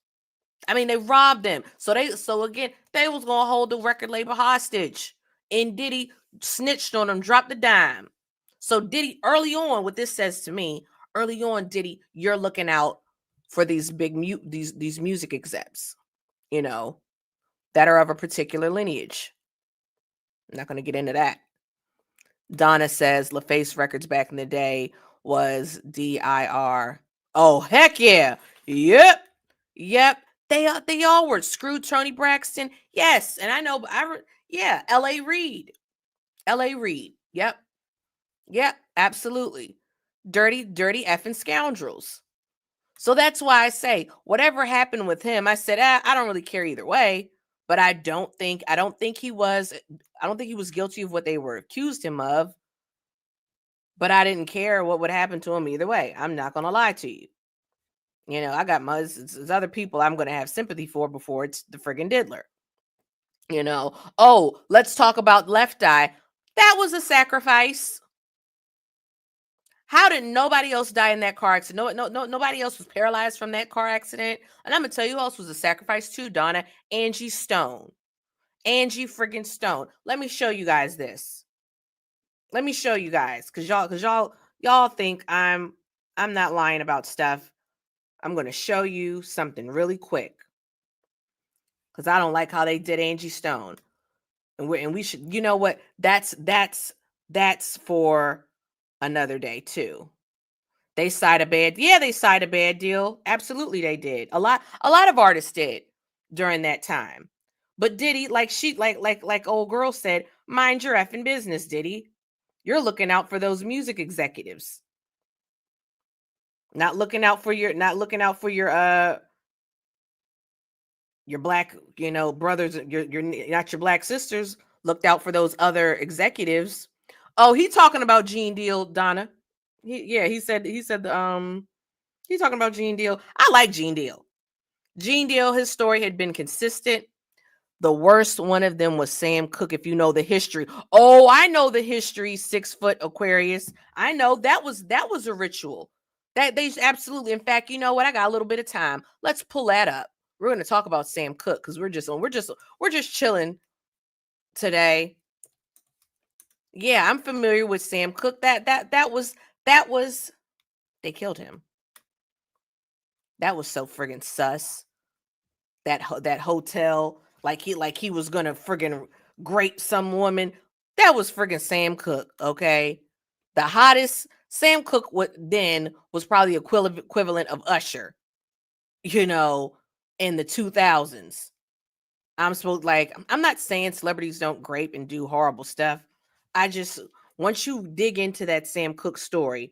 I mean, they robbed them. So again, they was going to hold the record label hostage. And Diddy snitched on them, dropped the dime. So Diddy, early on, what this says to me, early on, Diddy, you're looking out for these big these music execs, you know, that are of a particular lineage. I'm not going to get into that. Donna says LaFace Records back in the day was DIR. Oh, heck yeah. Yep. They all were. Screw Tony Braxton. Yes. And I know, yeah, L.A. Reid. Yep, absolutely. Dirty effing scoundrels. So that's why I say whatever happened with him, I said, I don't really care either way, but I don't think he was guilty of what they were accused him of, but I didn't care what would happen to him either way. I'm not going to lie to you. You know, I got it's other people I'm going to have sympathy for before it's the friggin' diddler. You know, oh, let's talk about Left Eye. That was a sacrifice. How did nobody else die in that car accident? Nobody else was paralyzed from that car accident. And I'm gonna tell you who else was a sacrifice too, Donna. Angie Stone. Angie friggin' Stone. Let me show you guys this. Let me show you guys, cause y'all think I'm not lying about stuff. I'm gonna show you something really quick, cause I don't like how they did Angie Stone. And we should, you know what? That's for another day too. They signed a bad deal. Absolutely, they did. A lot of artists did during that time. But Diddy, like old girl said, mind your effing business, Diddy. You're looking out for those music executives. Not looking out for your black, brothers, your not your black sisters. Looked out for those other executives. Oh, he talking about Gene Deal, Donna. He said he's talking about Gene Deal. I like Gene Deal. Gene Deal, his story had been consistent. The worst one of them was Sam Cooke, if you know the history. Oh, I know the history, 6-foot Aquarius. I know that was a ritual. That they absolutely, in fact, you know what? I got a little bit of time. Let's pull that up. We're going to talk about Sam Cooke because we're just chilling today. Yeah, I'm familiar with Sam Cooke. That was they killed him. That was so friggin' sus. That hotel, like he was gonna friggin' grape some woman. That was friggin' Sam Cooke. Okay, the hottest Sam Cooke was probably equivalent of Usher. In the 2000s. I'm not saying celebrities don't grape and do horrible stuff. Once you dig into that Sam Cooke story,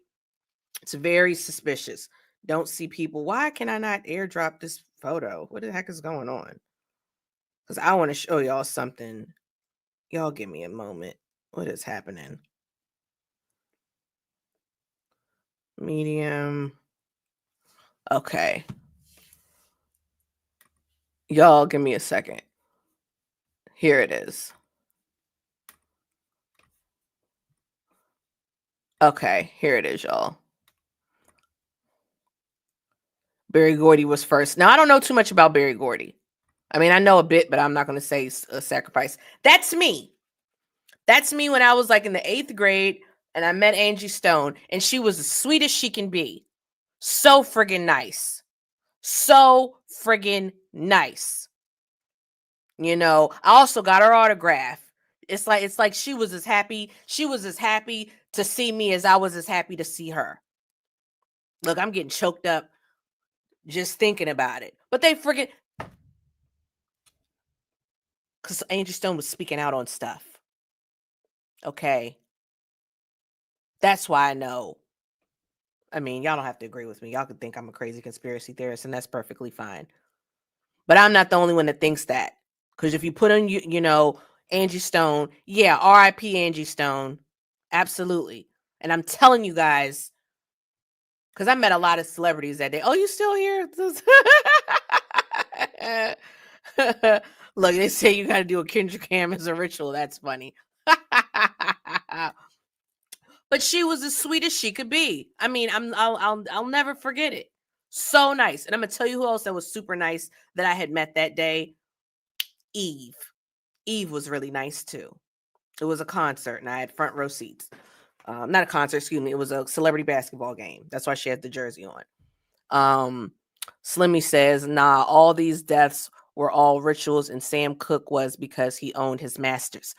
it's very suspicious. Don't see people. Why can I not airdrop this photo? What the heck is going on? Because I want to show y'all something. Y'all give me a moment. What is happening? Medium. Okay. Y'all give me a second. Here it is. Okay, here it is, y'all. Berry Gordy was first. Now, I don't know too much about Berry Gordy. I mean, I know a bit, but I'm not going to say a sacrifice. That's me. That's me when I was like in the 8th grade and I met Angie Stone and she was as sweet as she can be. So friggin' nice. So friggin' nice. I also got her autograph. It's like she was as happy to see me as I was as happy to see her. Look, I'm getting choked up just thinking about it. But they friggin', because Angie Stone was speaking out on stuff. Okay. That's why I know. I mean, y'all don't have to agree with me. Y'all could think I'm a crazy conspiracy theorist, and that's perfectly fine. But I'm not the only one that thinks that. Because if you put on, Angie Stone, yeah, R.I.P. Angie Stone. Absolutely. And I'm telling you guys, because I met a lot of celebrities that day. Oh, you still here? Look, they say you got to do a Kendrick Cam as a ritual. That's funny. But she was as sweet as she could be. I mean, I'll never forget it. So nice. And I'm gonna tell you who else that was super nice that I had met that day. Eve. Eve was really nice too. It was a concert and I had front row seats. Not a concert, excuse me. It was a celebrity basketball game. That's why she had the jersey on. Slimmy says, nah, all these deaths were all rituals and Sam Cooke was because he owned his masters.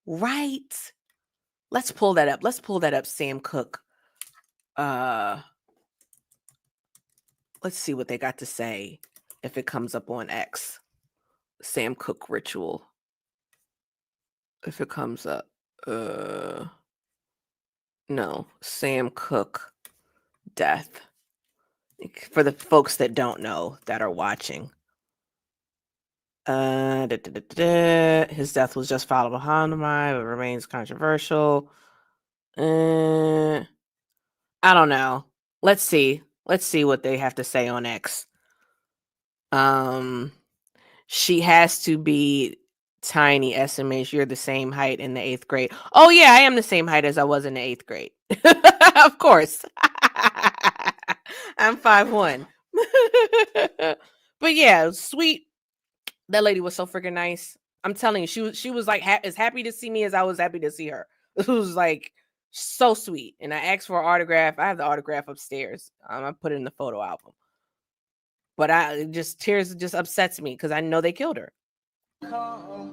Right. Let's pull that up. Sam Cooke. Let's see what they got to say if it comes up on X. Sam Cooke ritual. If it comes up. No. Sam Cooke death. For the folks that don't know that are watching. His death was just filed behind the mind, but remains controversial. I don't know. Let's see what they have to say on X. She has to be tiny, SMH. You're the same height in the 8th grade. Oh yeah, I am the same height as I was in the 8th grade. Of course. I'm 5'1". But yeah, sweet. That lady was so freaking nice. I'm telling you, she was like as happy to see me as I was happy to see her. It was like so sweet. And I asked for an autograph. I have the autograph upstairs. I put it in the photo album. But tears just upsets me because I know they killed her. Oh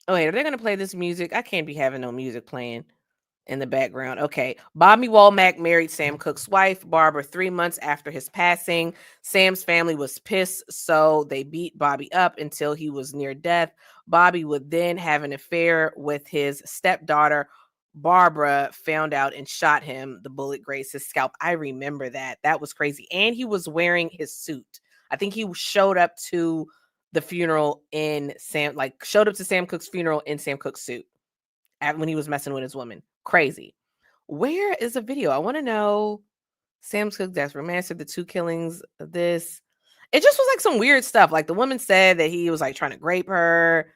wait, are they gonna play this music? I can't be having no music playing. in the background. Okay. Bobby Womack married Sam Cooke's wife, Barbara, 3 months after his passing. Sam's family was pissed, so they beat Bobby up until he was near death. Bobby would then have an affair with his stepdaughter. Barbara found out and shot him. The bullet grazed his scalp. I remember that. That was crazy. And he was wearing his suit. I think he showed up to the funeral showed up to Sam Cooke's funeral in Sam Cooke's suit when he was messing with his woman. Crazy. Where is the video? I want to know. Sam Cooke death romanced the 2 killings of this. It just was like some weird stuff. Like the woman said that he was like trying to grape her.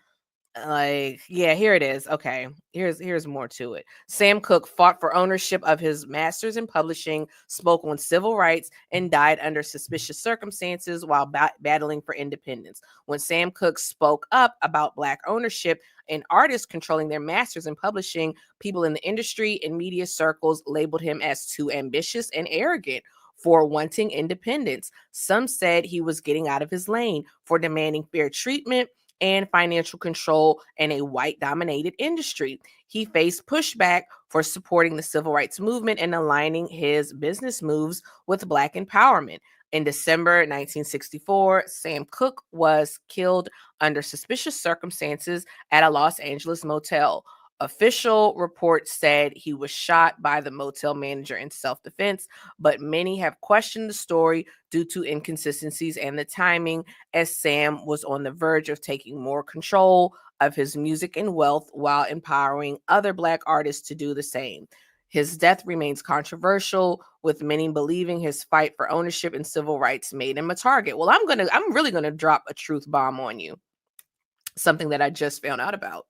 Like, yeah, here it is. Okay, here's more to it. Sam Cooke fought for ownership of his master's in publishing, spoke on civil rights, and died under suspicious circumstances while battling for independence. When Sam Cooke spoke up about Black ownership and artists controlling their masters in publishing, people in the industry and media circles labeled him as too ambitious and arrogant for wanting independence. Some said he was getting out of his lane for demanding fair treatment and financial control in a white-dominated industry. He faced pushback for supporting the civil rights movement and aligning his business moves with Black empowerment. In December 1964, Sam Cooke was killed under suspicious circumstances at a Los Angeles motel. Official reports said he was shot by the motel manager in self-defense, but many have questioned the story due to inconsistencies and the timing, as Sam was on the verge of taking more control of his music and wealth while empowering other Black artists to do the same. His death remains controversial, with many believing his fight for ownership and civil rights made him a target. Well, I'm really gonna drop a truth bomb on you. Something that I just found out about.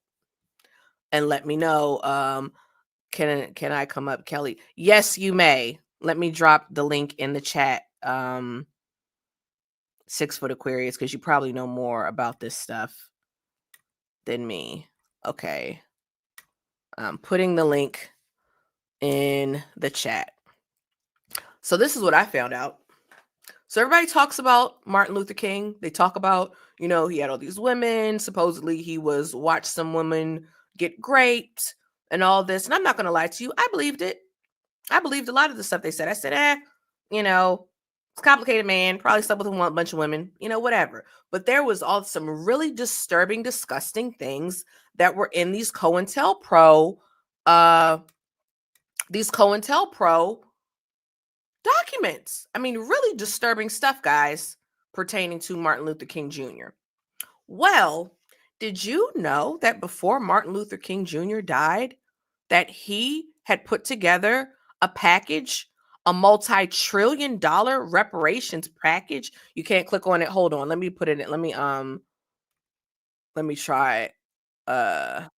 And let me know, can I come up, Kelly? Yes, you may. Let me drop the link in the chat. 6 Foot Aquarius, because you probably know more about this stuff than me. Okay. I'm putting the link in the chat. So this is what I found out. So everybody talks about Martin Luther King. They talk about, he had all these women. Supposedly he watched some women get raped and all this. And I'm not going to lie to you. I believed it. I believed a lot of the stuff they said. I said, it's a complicated man, probably slept with a bunch of women, whatever. But there was all some really disturbing, disgusting things that were in these COINTELPRO documents. I mean, really disturbing stuff, guys, pertaining to Martin Luther King Jr. Well, did you know that before Martin Luther King Jr. died, that he had put together a package, a multi-trillion-dollar reparations package? You can't click on it. Hold on. Let me put it in. Let me try it. Let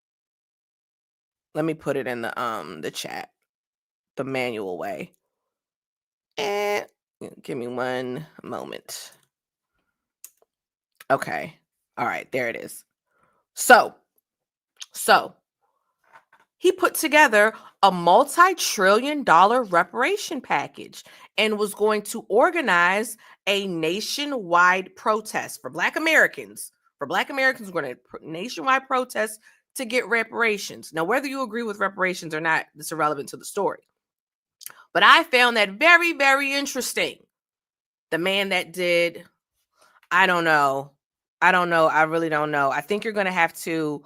me put it in the chat, the manual way. And give me one moment. Okay. All right, there it is. So he put together a multi-trillion-dollar reparation package and was going to organize a nationwide protest for Black Americans. For Black Americans, we're going to nationwide protest to get reparations. Now, whether you agree with reparations or not, it's irrelevant to the story. But I found that very, very interesting. The man that did, I don't know. I really don't know. I think you're going to have to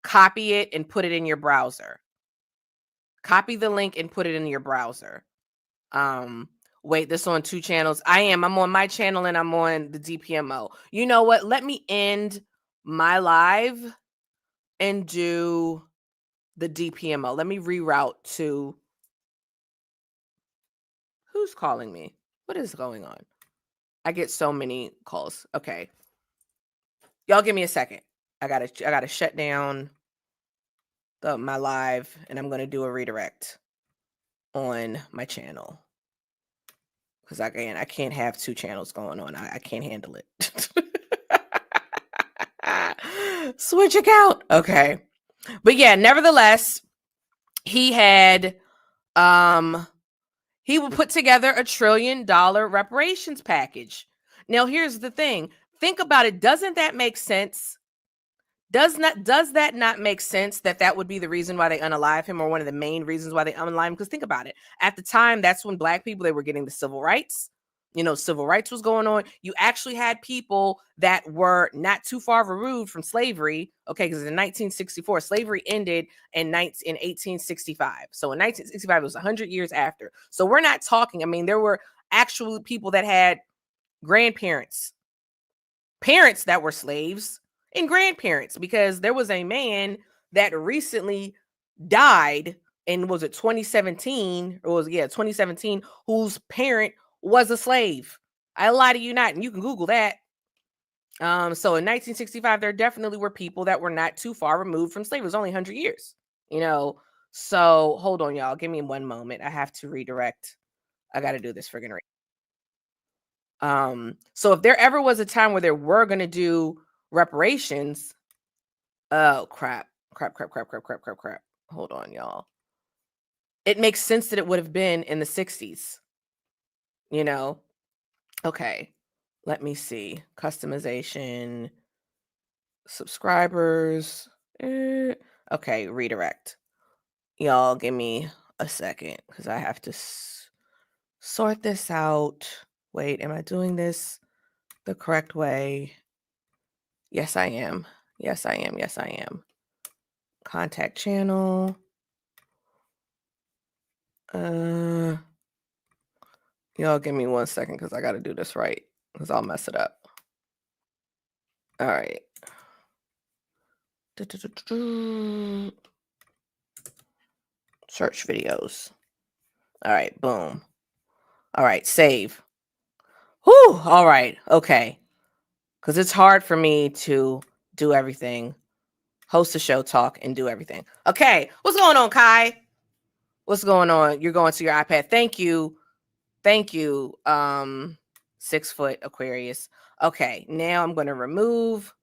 copy it and put it in your browser. Copy the link and put it in your browser. Wait, this on 2 channels. I'm on my channel and I'm on the DPMO. You know what? Let me end my live and do the DPMO. Let me reroute to... Who's calling me? What is going on? I get so many calls. Okay. Y'all give me a second. I gotta shut down my live, and I'm gonna do a redirect on my channel. Because I can't have 2 channels going on. I can't handle it. Switch account. Okay. But yeah, nevertheless, he had he would put together a $1 trillion reparations package. Now, here's the thing. Think about it. Doesn't that make sense? Does that not make sense that would be the reason why they unalive him, or one of the main reasons why they unalive him? Because think about it. At the time, that's when Black people, they were getting the civil rights. Civil rights was going on. You actually had people that were not too far removed from slavery. Okay, because in 1964, slavery ended in 1865. So in 1965, it was 100 years after. So we're not talking. I mean, there were actual people that had grandparents, parents that were slaves, and grandparents, because there was a man that recently died in, was it 2017, or 2017, whose parent was a slave. I lie to you not, and you can Google that. So in 1965, there definitely were people that were not too far removed from slavery. It was only 100 years, So hold on, y'all. Give me one moment. I have to redirect. I got to do this friggin' So if there ever was a time where they were going to do reparations, oh crap. Hold on, y'all. It makes sense that it would have been in the 60s, Okay, let me see. Customization, subscribers. Okay, redirect. Y'all give me a second because I have to sort this out. Wait, am I doing this the correct way? Yes, I am. Yes, I am. Contact channel. Y'all give me 1 second because I got to do this right because I'll mess it up. All right. Search videos. All right, boom. All right, save. Whew, all right, okay. Because it's hard for me to do everything, host a show, talk, and do everything. Okay, what's going on, Kai? What's going on? You're going to your iPad. Thank you. 6 foot Aquarius. Okay, now I'm going to remove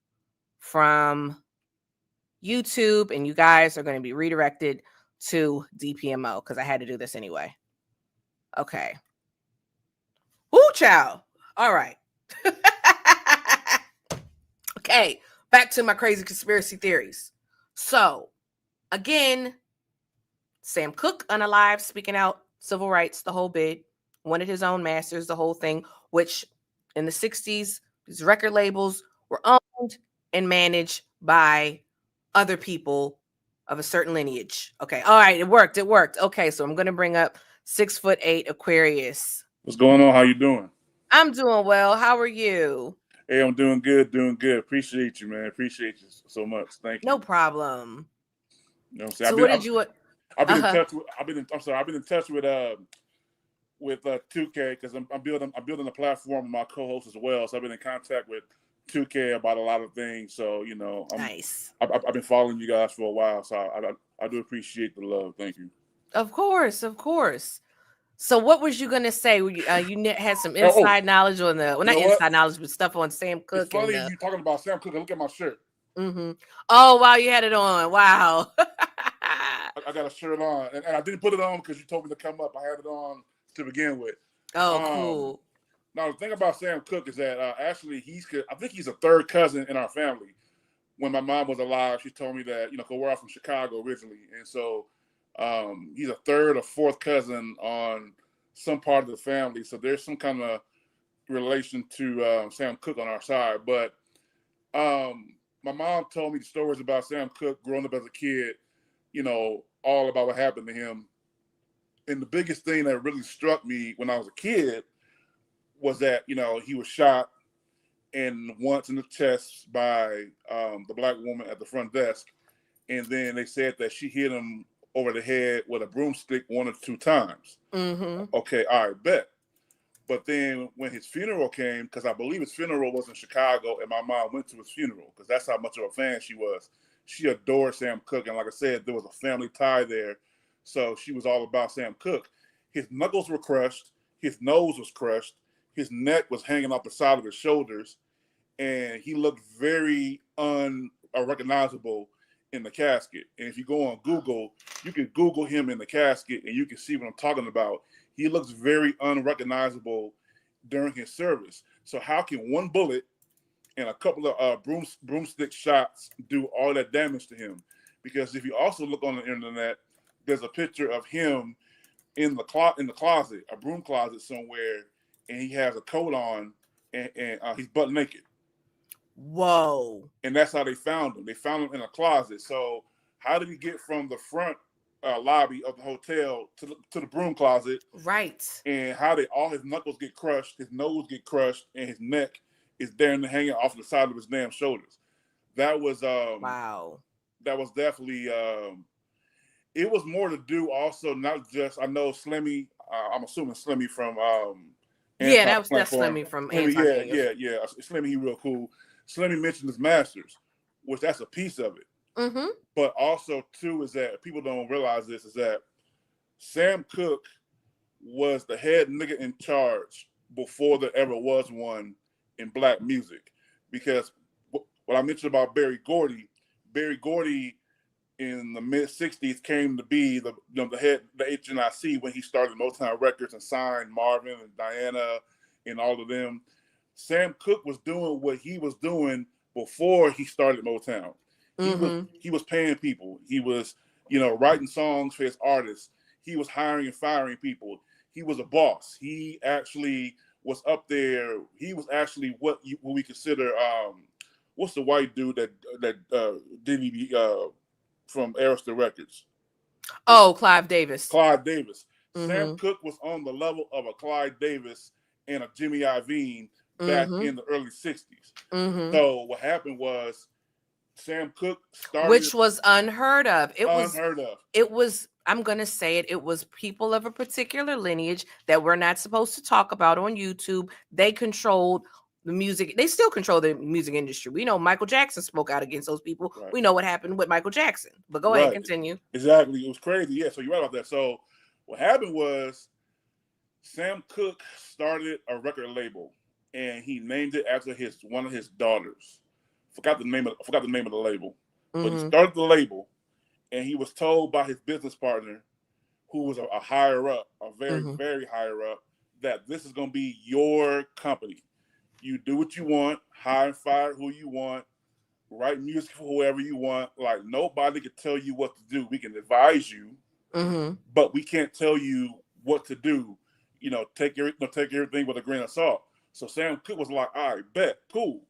from YouTube, and you guys are going to be redirected to DPMO because I had to do this anyway. Okay. Woo, child. All right. Okay, back to my crazy conspiracy theories. So, again, Sam Cooke unalive, speaking out, civil rights, the whole bit, wanted his own masters, the whole thing, which in the 60s, these record labels were owned and managed by other people of a certain lineage. Okay, all right, it worked. Okay, so I'm going to bring up 6'8" Aquarius. What's going on? How you doing? I'm doing well. How are you? Hey, I'm doing good. Appreciate you, man. Appreciate you so much. Thank you. No problem. You know what I'm saying? So what did you? I've been in touch with. I've been in touch with 2K because I'm building a platform with my co-host as well. So I've been in contact with 2K about a lot of things. So nice. I've been following you guys for a while. So I do appreciate the love. Thank you. Of course. So what was you gonna say? You had some inside knowledge on the not inside knowledge, but stuff on Sam Cooke. It's funny you talking about Sam Cooke. Look at my shirt. Mm-hmm. Oh wow, you had it on. Wow. I got a shirt on, and I didn't put it on because you told me to come up. I had it on to begin with. Oh, cool. Now the thing about Sam Cooke is that actually I think he's a third cousin in our family. When my mom was alive, she told me that because we're all from Chicago originally, and so. He's a third or fourth cousin on some part of the family. So there's some kind of relation to Sam Cooke on our side. But my mom told me the stories about Sam Cooke growing up as a kid, all about what happened to him. And the biggest thing that really struck me when I was a kid was that, he was shot and once in the chest by the black woman at the front desk. And then they said that she hit him over the head with a broomstick 1 or 2 times. Mm-hmm. Okay, all right, bet. But then when his funeral came, because I believe his funeral was in Chicago, and my mom went to his funeral because that's how much of a fan she was. She adored Sam Cooke, and like I said, there was a family tie there, so she was all about Sam Cooke. His knuckles were crushed, his nose was crushed, his neck was hanging off the side of his shoulders, and he looked very unrecognizable in the casket. And if you go on Google, you can Google him in the casket and you can see what I'm talking about. He looks very unrecognizable during his service. So how can one bullet and a couple of broomstick shots do all that damage to him. Because if you also look on the internet, there's a picture of him in the closet, a broom closet somewhere, and he has a coat on, and he's butt naked. Whoa! And that's how they found him. They found him in a closet. So how did he get from the front lobby of the hotel to the broom closet? Right. And how did all his knuckles get crushed, his nose get crushed, and his neck is down hanging off the side of his damn shoulders? That was wow. That was definitely. It was more to do also, not just, I know Slimmy, I'm assuming Slimmy from yeah, that's Slimmy from Slimmy, yeah. Slimmy, he real cool. Slimmy mentioned his masters, which that's a piece of it. Mm-hmm. But also too is that people don't realize this, is that Sam Cooke was the head nigga in charge before there ever was one in black music. Because what I mentioned about Berry Gordy in the mid '60s came to be the head, the HNIC, when he started Motown Records and signed Marvin and Diana and all of them. Sam Cooke was doing what he was doing before he started Motown. He was paying people. He was, writing songs for his artists. He was hiring and firing people. He was a boss. He actually was up there. He was actually what we consider what's the white dude that Diddy from Arista Records? Oh, Clive Davis. Sam Cooke was on the level of a Clyde Davis and a Jimmy Iovine back in the early '60s. So what happened was Sam Cooke started, which was unheard of. It was. I'm gonna say it. It was people of a particular lineage that we're not supposed to talk about on YouTube. They controlled the music. They still control the music industry. We know Michael Jackson spoke out against those people. Right. We know what happened with Michael Jackson. But go ahead, continue. Exactly. It was crazy. Yeah, so you're right about that. So what happened was Sam Cooke started a record label and he named it after one of his daughters. Forgot the name of the label. But he started the label and he was told by his business partner, who was a higher up, a very, very higher up, that this is gonna be your company. You do what you want, hire and fire who you want, write music for whoever you want. Like, nobody can tell you what to do. We can advise you, but we can't tell you what to do. Take everything with a grain of salt. So Sam Cooke was like, all right, bet, cool.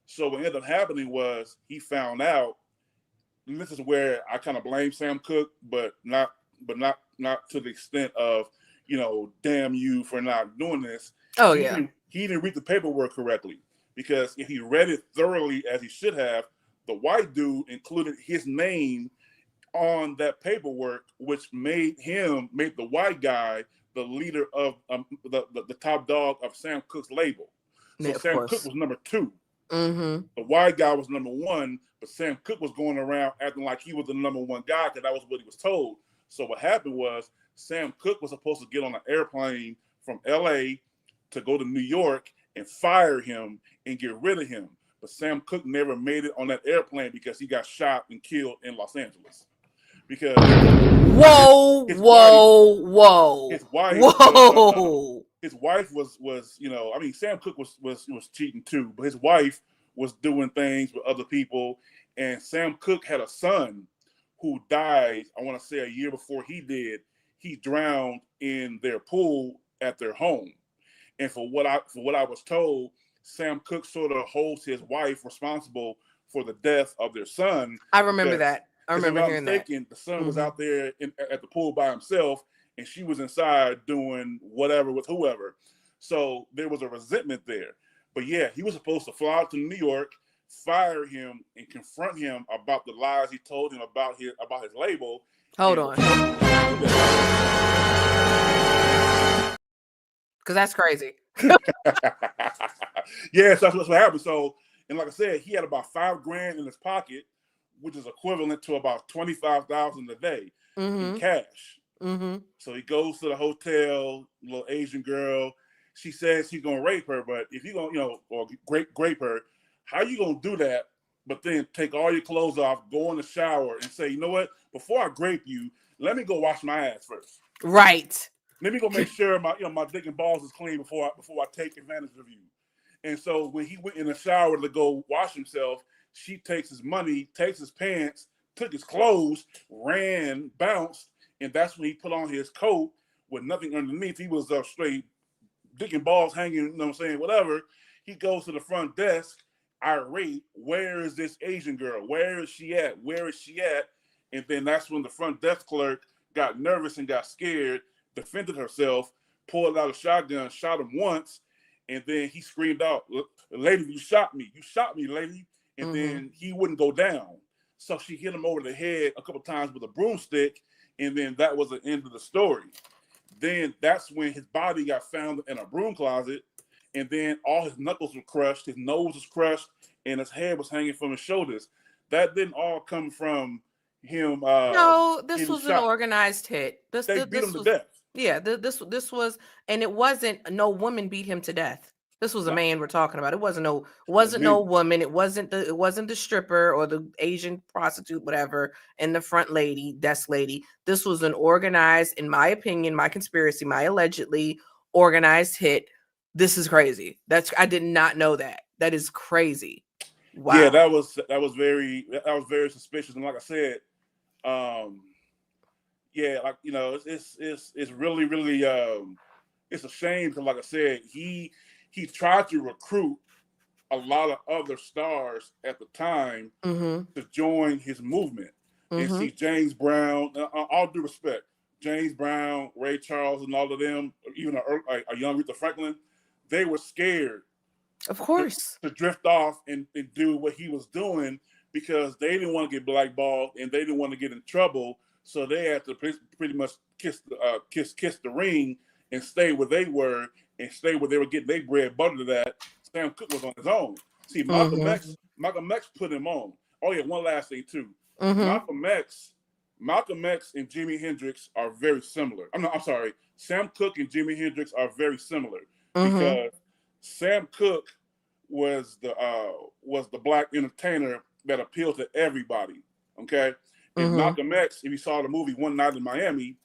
So what ended up happening was he found out, and this is where I kind of blame Sam Cooke, but not to the extent of, damn you for not doing this. Oh, He didn't read the paperwork correctly, because if he read it thoroughly as he should have, the white dude included his name on that paperwork, which made the white guy the leader of the top dog of Sam Cooke's label. So Sam Cooke was number 2. The white guy was number 1, but Sam Cooke was going around acting like he was the number 1 guy because that was what he was told. So what happened was Sam Cooke was supposed to get on an airplane from LA to go to New York and fire him and get rid of him. But Sam Cooke never made it on that airplane because he got shot and killed in Los Angeles. Because his wife was Sam Cooke was cheating too, but his wife was doing things with other people, and Sam Cooke had a son who died, I want to say a year before he did. He drowned in their pool at their home. And for what I was told, Sam Cooke sort of holds his wife responsible for the death of their son. I remember that. I remember hearing that. The son was out there at the pool by himself, and she was inside doing whatever with whoever. So there was a resentment there. But yeah, he was supposed to fly out to New York, fire him, and confront him about the lies he told him about his label. Hold on. Because that's crazy. Yeah, so that's what happened. So, and like I said, he had about $5,000 in his pocket, which is equivalent to about $25,000 a day in cash. So he goes to the hotel, little Asian girl. She says he's gonna rape her, but if you're gonna, or grape her, how you gonna do that? But then take all your clothes off, go in the shower, and say, you know what? Before I grape you, let me go wash my ass first. Right. Let me go make sure my dick and balls is clean before I take advantage of you. And so when he went in the shower to go wash himself, she takes his money, takes his pants, took his clothes, ran, bounced, and that's when he put on his coat with nothing underneath. He was straight dick and balls hanging, you know what I'm saying, whatever. He goes to the front desk, irate, where is this Asian girl? Where is she at? Where is she at? And then that's when the front desk clerk got nervous and got scared, defended herself, pulled out a shotgun, shot him once, and then he screamed out, lady, you shot me, lady. And then he wouldn't go down. So she hit him over the head a couple times with a broomstick, and then that was the end of the story. Then that's when his body got found in a broom closet, and then all his knuckles were crushed, his nose was crushed, and his head was hanging from his shoulders. That didn't all come from him. No, this was shot. An organized hit. They beat him to death. Yeah, this was, and it wasn't, no woman beat him to death. This was a man we're talking about. It wasn't no woman. It wasn't the stripper or the Asian prostitute, whatever, and the front desk lady. This was an organized, in my opinion, my conspiracy, my allegedly organized hit. This is crazy. I did not know that. That is crazy. Wow. Yeah, that was very suspicious. And like I said, yeah, like, you know, it's really, really it's a shame because, like I said, he tried to recruit a lot of other stars at the time to join his movement. And see James Brown, all due respect, James Brown, Ray Charles, and all of them, even a young Aretha Franklin, they were scared, of course, to drift off and do what he was doing because they didn't want to get blackballed and they didn't want to get in trouble. So they had to pretty much kiss the ring and stay where they were and stay where they were getting their bread butter to that. Sam Cooke was on his own. See, Malcolm X put him on. Oh yeah, one last thing too. Malcolm X and Jimi Hendrix are very similar. I'm sorry. Sam Cooke and Jimi Hendrix are very similar because Sam Cooke was the black entertainer that appealed to everybody. Okay. And Malcolm X, if you saw the movie One Night in Miami,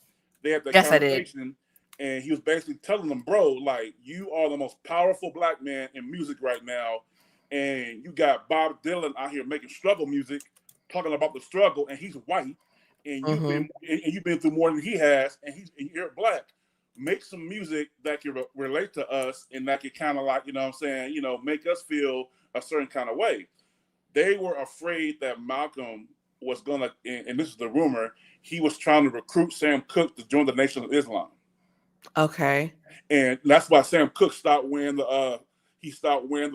they had that conversation, and he was basically telling them, bro, like, you are the most powerful black man in music right now, and you got Bob Dylan out here making struggle music, talking about the struggle, and he's white, and you've been through more than he has, and you're black. Make some music that can relate to us, and that can kind of, like, you know what I'm saying, you know, make us feel a certain kind of way. They were afraid that Malcolm was gonna, and this is the rumor, he was trying to recruit Sam Cooke to join the Nation of Islam. Okay. And that's why Sam Cooke stopped wearing the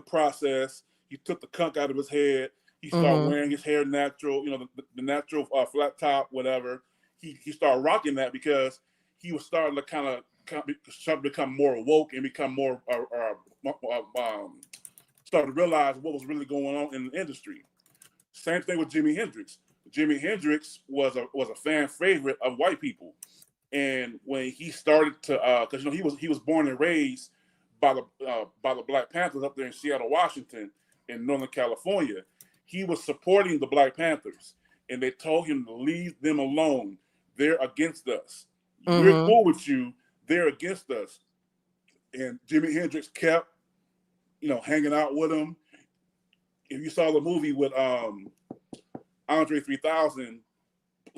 process. He took the conch out of his head. He started wearing his hair natural, you know, the natural flat top, whatever. He started rocking that because he was starting to become more woke and become more started to realize what was really going on in the industry. Same thing with Jimi Hendrix. Jimi Hendrix was a fan favorite of white people, and when he started to, because you know he was born and raised by the Black Panthers up there in Seattle, Washington, in Northern California, he was supporting the Black Panthers, and they told him to leave them alone. They're against us. We're cool with you. They're against us. And Jimi Hendrix kept, you know, hanging out with him. If you saw the movie with Andre 3000,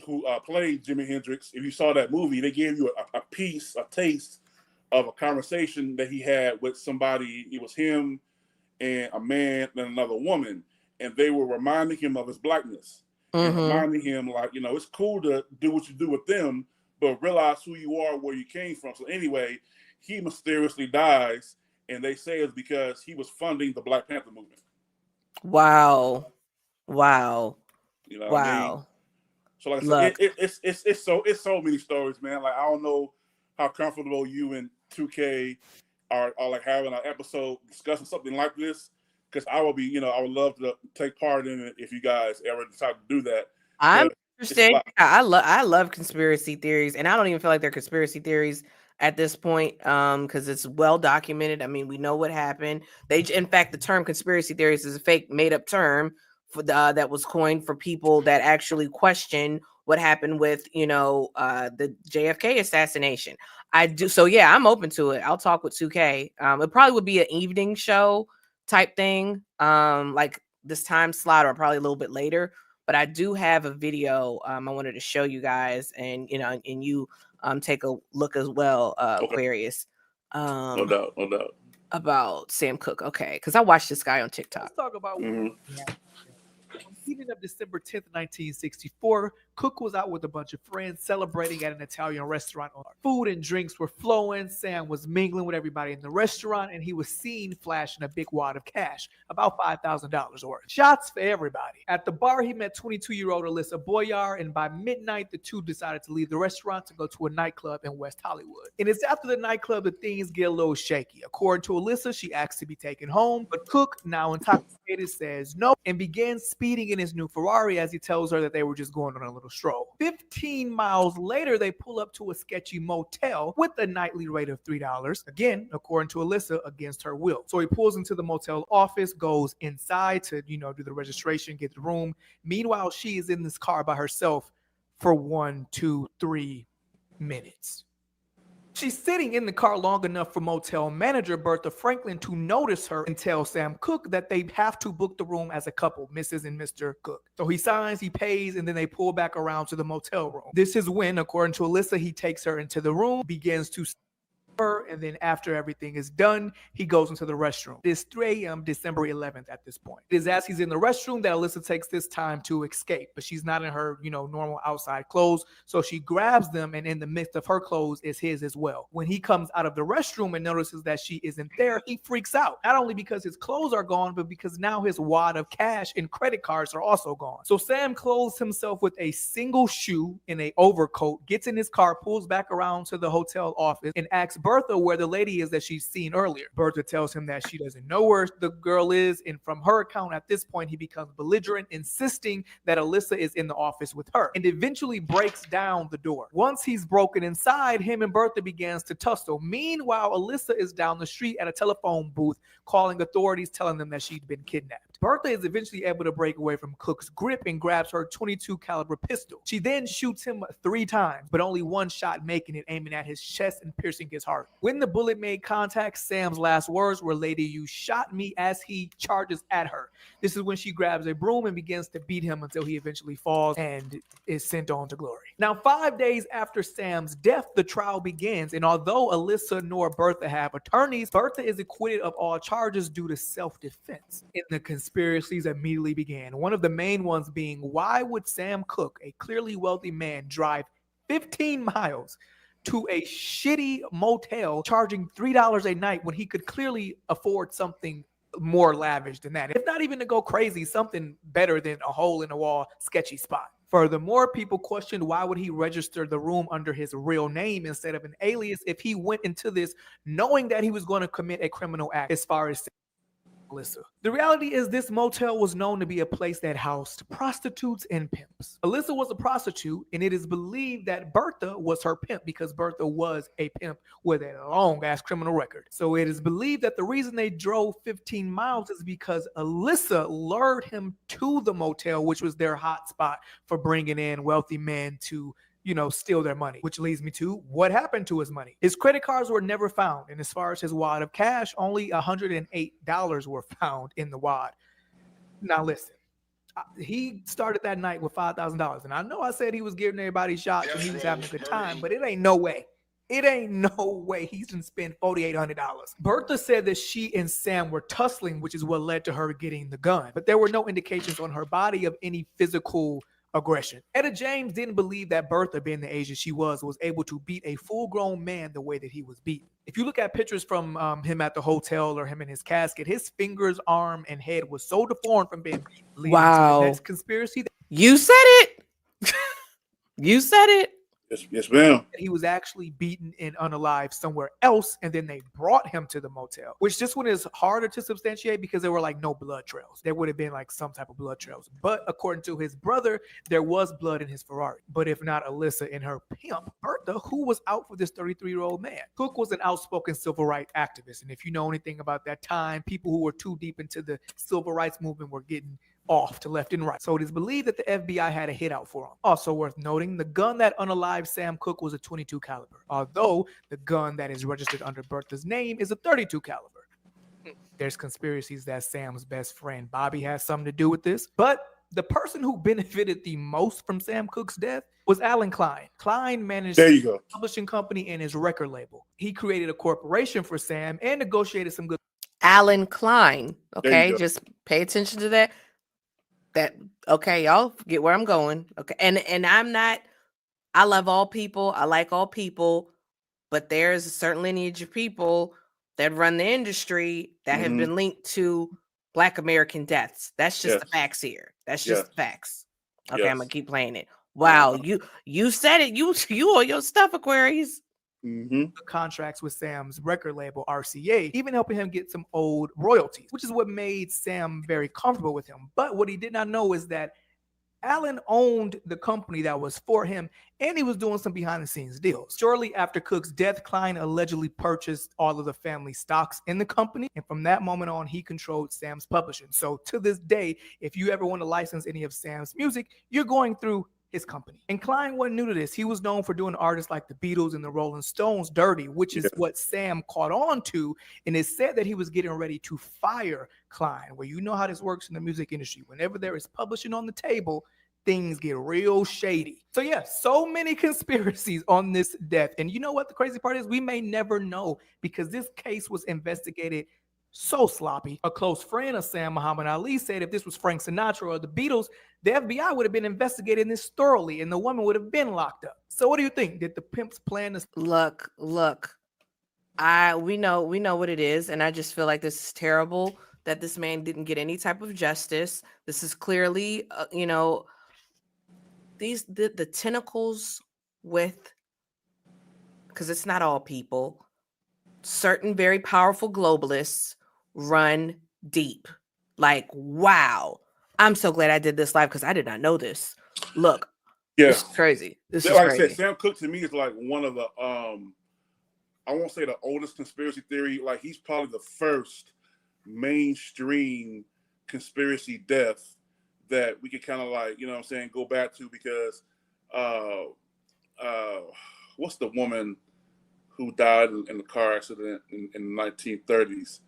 who played Jimi Hendrix, if you saw that movie, they gave you a taste of a conversation that he had with somebody. It was him and a man and another woman, and they were reminding him of his blackness and reminding him, like, you know, it's cool to do what you do with them, but realize who you are, where you came from. So anyway, he mysteriously dies, and they say it's because he was funding the Black Panther movement. Wow. You know what I mean? So like I said, it's so many stories, man. Like, I don't know how comfortable you and 2K are like having an episode discussing something like this, because I would love to take part in it if you guys ever decide to do that. I'm interested. I love conspiracy theories, and I don't even feel like they're conspiracy theories at this point, because it's well documented. I mean, we know what happened. In fact, the term conspiracy theories is a fake made up term for that was coined for people that actually question what happened with, you know, the JFK assassination. I do. So yeah, I'm open to it. I'll talk with 2K. It probably would be an evening show type thing, like this time slot or probably a little bit later. But I do have a video I wanted to show you guys, and you take a look as well, Aquarius. No doubt. About Sam Cooke. Okay, because I watched this guy on TikTok. Let's talk about on the evening of December 10th, 1964, Cooke was out with a bunch of friends celebrating at an Italian restaurant. Food and drinks were flowing. Sam was mingling with everybody in the restaurant, and he was seen flashing a big wad of cash, about $5,000 worth. Shots for everybody. At the bar, he met 22-year-old Alyssa Boyar, and by midnight, the two decided to leave the restaurant to go to a nightclub in West Hollywood. And it's after the nightclub that things get a little shaky. According to Alyssa, she asked to be taken home, but Cooke, now intoxicated, says no and begins speeding in his new Ferrari as he tells her that they were just going on a little stroll. 15 miles later, they pull up to a sketchy motel with a nightly rate of $3. Again, according to Alyssa, against her will. So he pulls into the motel office, goes inside to, do the registration, get the room. Meanwhile, she is in this car by herself for 1, 2, 3 minutes. She's sitting in the car long enough for motel manager Bertha Franklin to notice her and tell Sam Cooke that they have to book the room as a couple, Mrs. and Mr. Cooke. So he signs, he pays, and then they pull back around to the motel room. This is when, according to Alyssa, he takes her into the room, begins to her, and then after everything is done, he goes into the restroom. It's 3 a.m. December 11th at this point. It is as he's in the restroom that Alyssa takes this time to escape, but she's not in her, normal outside clothes, so she grabs them, and in the midst of her clothes is his as well. When he comes out of the restroom and notices that she isn't there, he freaks out, not only because his clothes are gone, but because now his wad of cash and credit cards are also gone. So Sam clothes himself with a single shoe and an overcoat, gets in his car, pulls back around to the hotel office, and asks Bertha where the lady is that she's seen earlier. Bertha tells him that she doesn't know where the girl is, and from her account at this point, he becomes belligerent, insisting that Alyssa is in the office with her, and eventually breaks down the door. Once he's broken inside, him and Bertha begins to tussle. Meanwhile, Alyssa is down the street at a telephone booth calling authorities, telling them that she'd been kidnapped. Bertha is eventually able to break away from Cooke's grip and grabs her .22 caliber pistol. She then shoots him 3 times, but only one shot making it, aiming at his chest and piercing his heart. When the bullet made contact, Sam's last words were, "Lady, you shot me," as he charges at her. This is when she grabs a broom and begins to beat him until he eventually falls and is sent on to glory. Now, 5 days after Sam's death, the trial begins, and although Alyssa nor Bertha have attorneys, Bertha is acquitted of all charges due to self-defense. In the conspiracies immediately began. One of the main ones being, why would Sam Cooke, a clearly wealthy man, drive 15 miles to a shitty motel charging $3 a night when he could clearly afford something more lavish than that? If not even to go crazy, something better than a hole in the wall sketchy spot. Furthermore, people questioned why would he register the room under his real name instead of an alias if he went into this knowing that he was going to commit a criminal act as far as Alyssa. The reality is this motel was known to be a place that housed prostitutes and pimps. Alyssa was a prostitute, and it is believed that Bertha was her pimp because Bertha was a pimp with a long-ass criminal record. So it is believed that the reason they drove 15 miles is because Alyssa lured him to the motel, which was their hot spot for bringing in wealthy men to steal their money, which leads me to what happened to his money. His credit cards were never found. And as far as his wad of cash, only $108 were found in the wad. Now listen, he started that night with $5,000. And I know I said he was giving everybody shots and he was having a good time, but it ain't no way. It ain't no way he's gonna spend $4,800. Bertha said that she and Sam were tussling, which is what led to her getting the gun. But there were no indications on her body of any physical aggression. Etta James didn't believe that Bertha, being the age that she was able to beat a full-grown man the way that he was beaten. If you look at pictures from him at the hotel or him in his casket, his fingers, arm, and head was so deformed from being beaten. Wow. That's conspiracy. You said it. You said it. Yes, ma'am. He was actually beaten and unalive somewhere else, and then they brought him to the motel, which this one is harder to substantiate because there were no blood trails. There would have been some type of blood trails. But according to his brother, there was blood in his Ferrari. But if not Alyssa and her pimp, Bertha, who was out for this 33-year-old man. Cooke was an outspoken civil rights activist. And if you know anything about that time, people who were too deep into the civil rights movement were getting off to left and right. So it is believed that the FBI had a hit out for him. Also worth noting, the gun that unalived Sam Cooke was a .22 caliber, although the gun that is registered under Bertha's name is a .32 caliber. There's conspiracies that Sam's best friend Bobby has something to do with this. But the person who benefited the most from Sam Cooke's death was Alan Klein. Klein managed There you go. publishing company and his record label. He created a corporation for Sam and negotiated some good. Alan Klein. There you Okay, go. just pay attention to that. Okay, y'all get where I'm going. Okay, and I'm not. I love all people. I like all people, but there's a certain lineage of people that run the industry that have been linked to Black American deaths. That's just the facts here. That's just the facts. Okay, I'm gonna keep playing it. Wow, you said it. You on your stuff, Aquarius. Contracts with Sam's record label RCA, even helping him get some old royalties, which is what made Sam very comfortable with him. But what he did not know is that Alan owned the company that was for him, and he was doing some behind the scenes deals. Shortly after Cooke's death, Klein allegedly purchased all of the family stocks in the company, and from that moment on, he controlled Sam's publishing. So to this day, if you ever want to license any of Sam's music, you're going through his company. And Klein wasn't new to this. He was known for doing artists like the Beatles and the Rolling Stones dirty, which is what Sam caught on to. And it said that he was getting ready to fire Klein. Well, you know how this works in the music industry. Whenever there is publishing on the table, things get real shady. So yeah, so many conspiracies on this death. And you know what the crazy part is? We may never know because this case was investigated so sloppy. A close friend of Sam, Muhammad Ali, said if this was Frank Sinatra or the Beatles, the FBI would have been investigating this thoroughly and the woman would have been locked up. So what do you think? Did the pimps plan to Look. We know what it is, and I just feel like this is terrible that this man didn't get any type of justice. This is clearly, the tentacles with, because it's not all people, certain very powerful globalists run deep. Like, wow. I'm so glad I did this live because I did not know this. Look, this is crazy. This is like crazy. I said, Sam Cooke to me is like one of the I won't say the oldest conspiracy theory. Like he's probably the first mainstream conspiracy death that we could kind of like, you know what I'm saying, go back to because what's the woman who died in the car accident in the 1930s?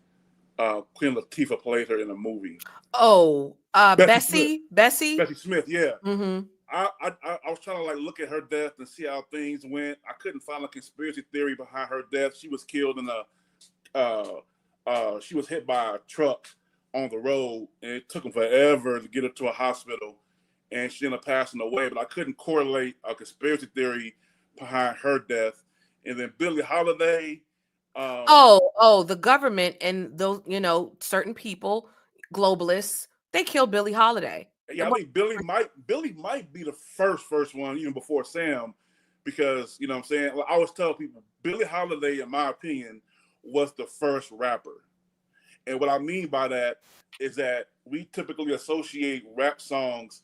Queen Latifah played her in a movie. Oh, Bessie Smith, yeah. Mm-hmm. I was trying to like look at her death and see how things went. I couldn't find a conspiracy theory behind her death. She was killed in she was hit by a truck on the road, and it took them forever to get her to a hospital, and she ended up passing away. But I couldn't correlate a conspiracy theory behind her death. And then Billie Holiday. The government and those, certain people, globalists, they killed Billie Holiday. Yeah, I think Billie might be the first one, even before Sam, because you know what I'm saying. I always tell people Billie Holiday, in my opinion, was the first rapper. And what I mean by that is that we typically associate rap songs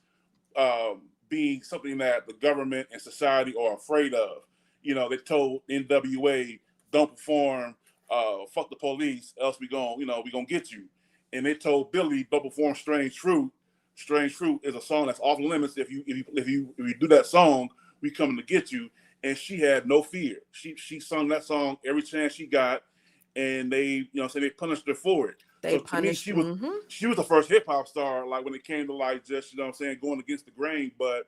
being something that the government and society are afraid of. You know, they told NWA, don't perform, fuck the police, else we gonna get you. And they told Billie, don't perform Strange Fruit. Strange Fruit is a song that's off limits. If you do that song, we coming to get you. And she had no fear. She sung that song every chance she got, and they they punished her for it. She was the first hip hop star, like when it came to like just going against the grain. But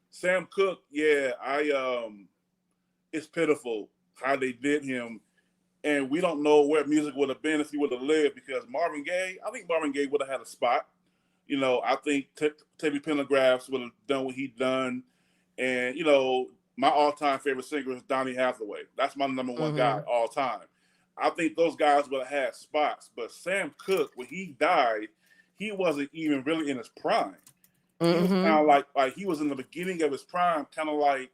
Sam Cooke, it's pitiful how they did him, and we don't know where music would have been if he would have lived. Because I think Marvin Gaye would have had a spot. I think Teddy Pendergrass would have done what he'd done, and my all-time favorite singer is Donny Hathaway. That's my number one guy all time. I think those guys would have had spots, but Sam Cooke, when he died, he wasn't even really in his prime. He was kind of like he was in the beginning of his prime, kind of like,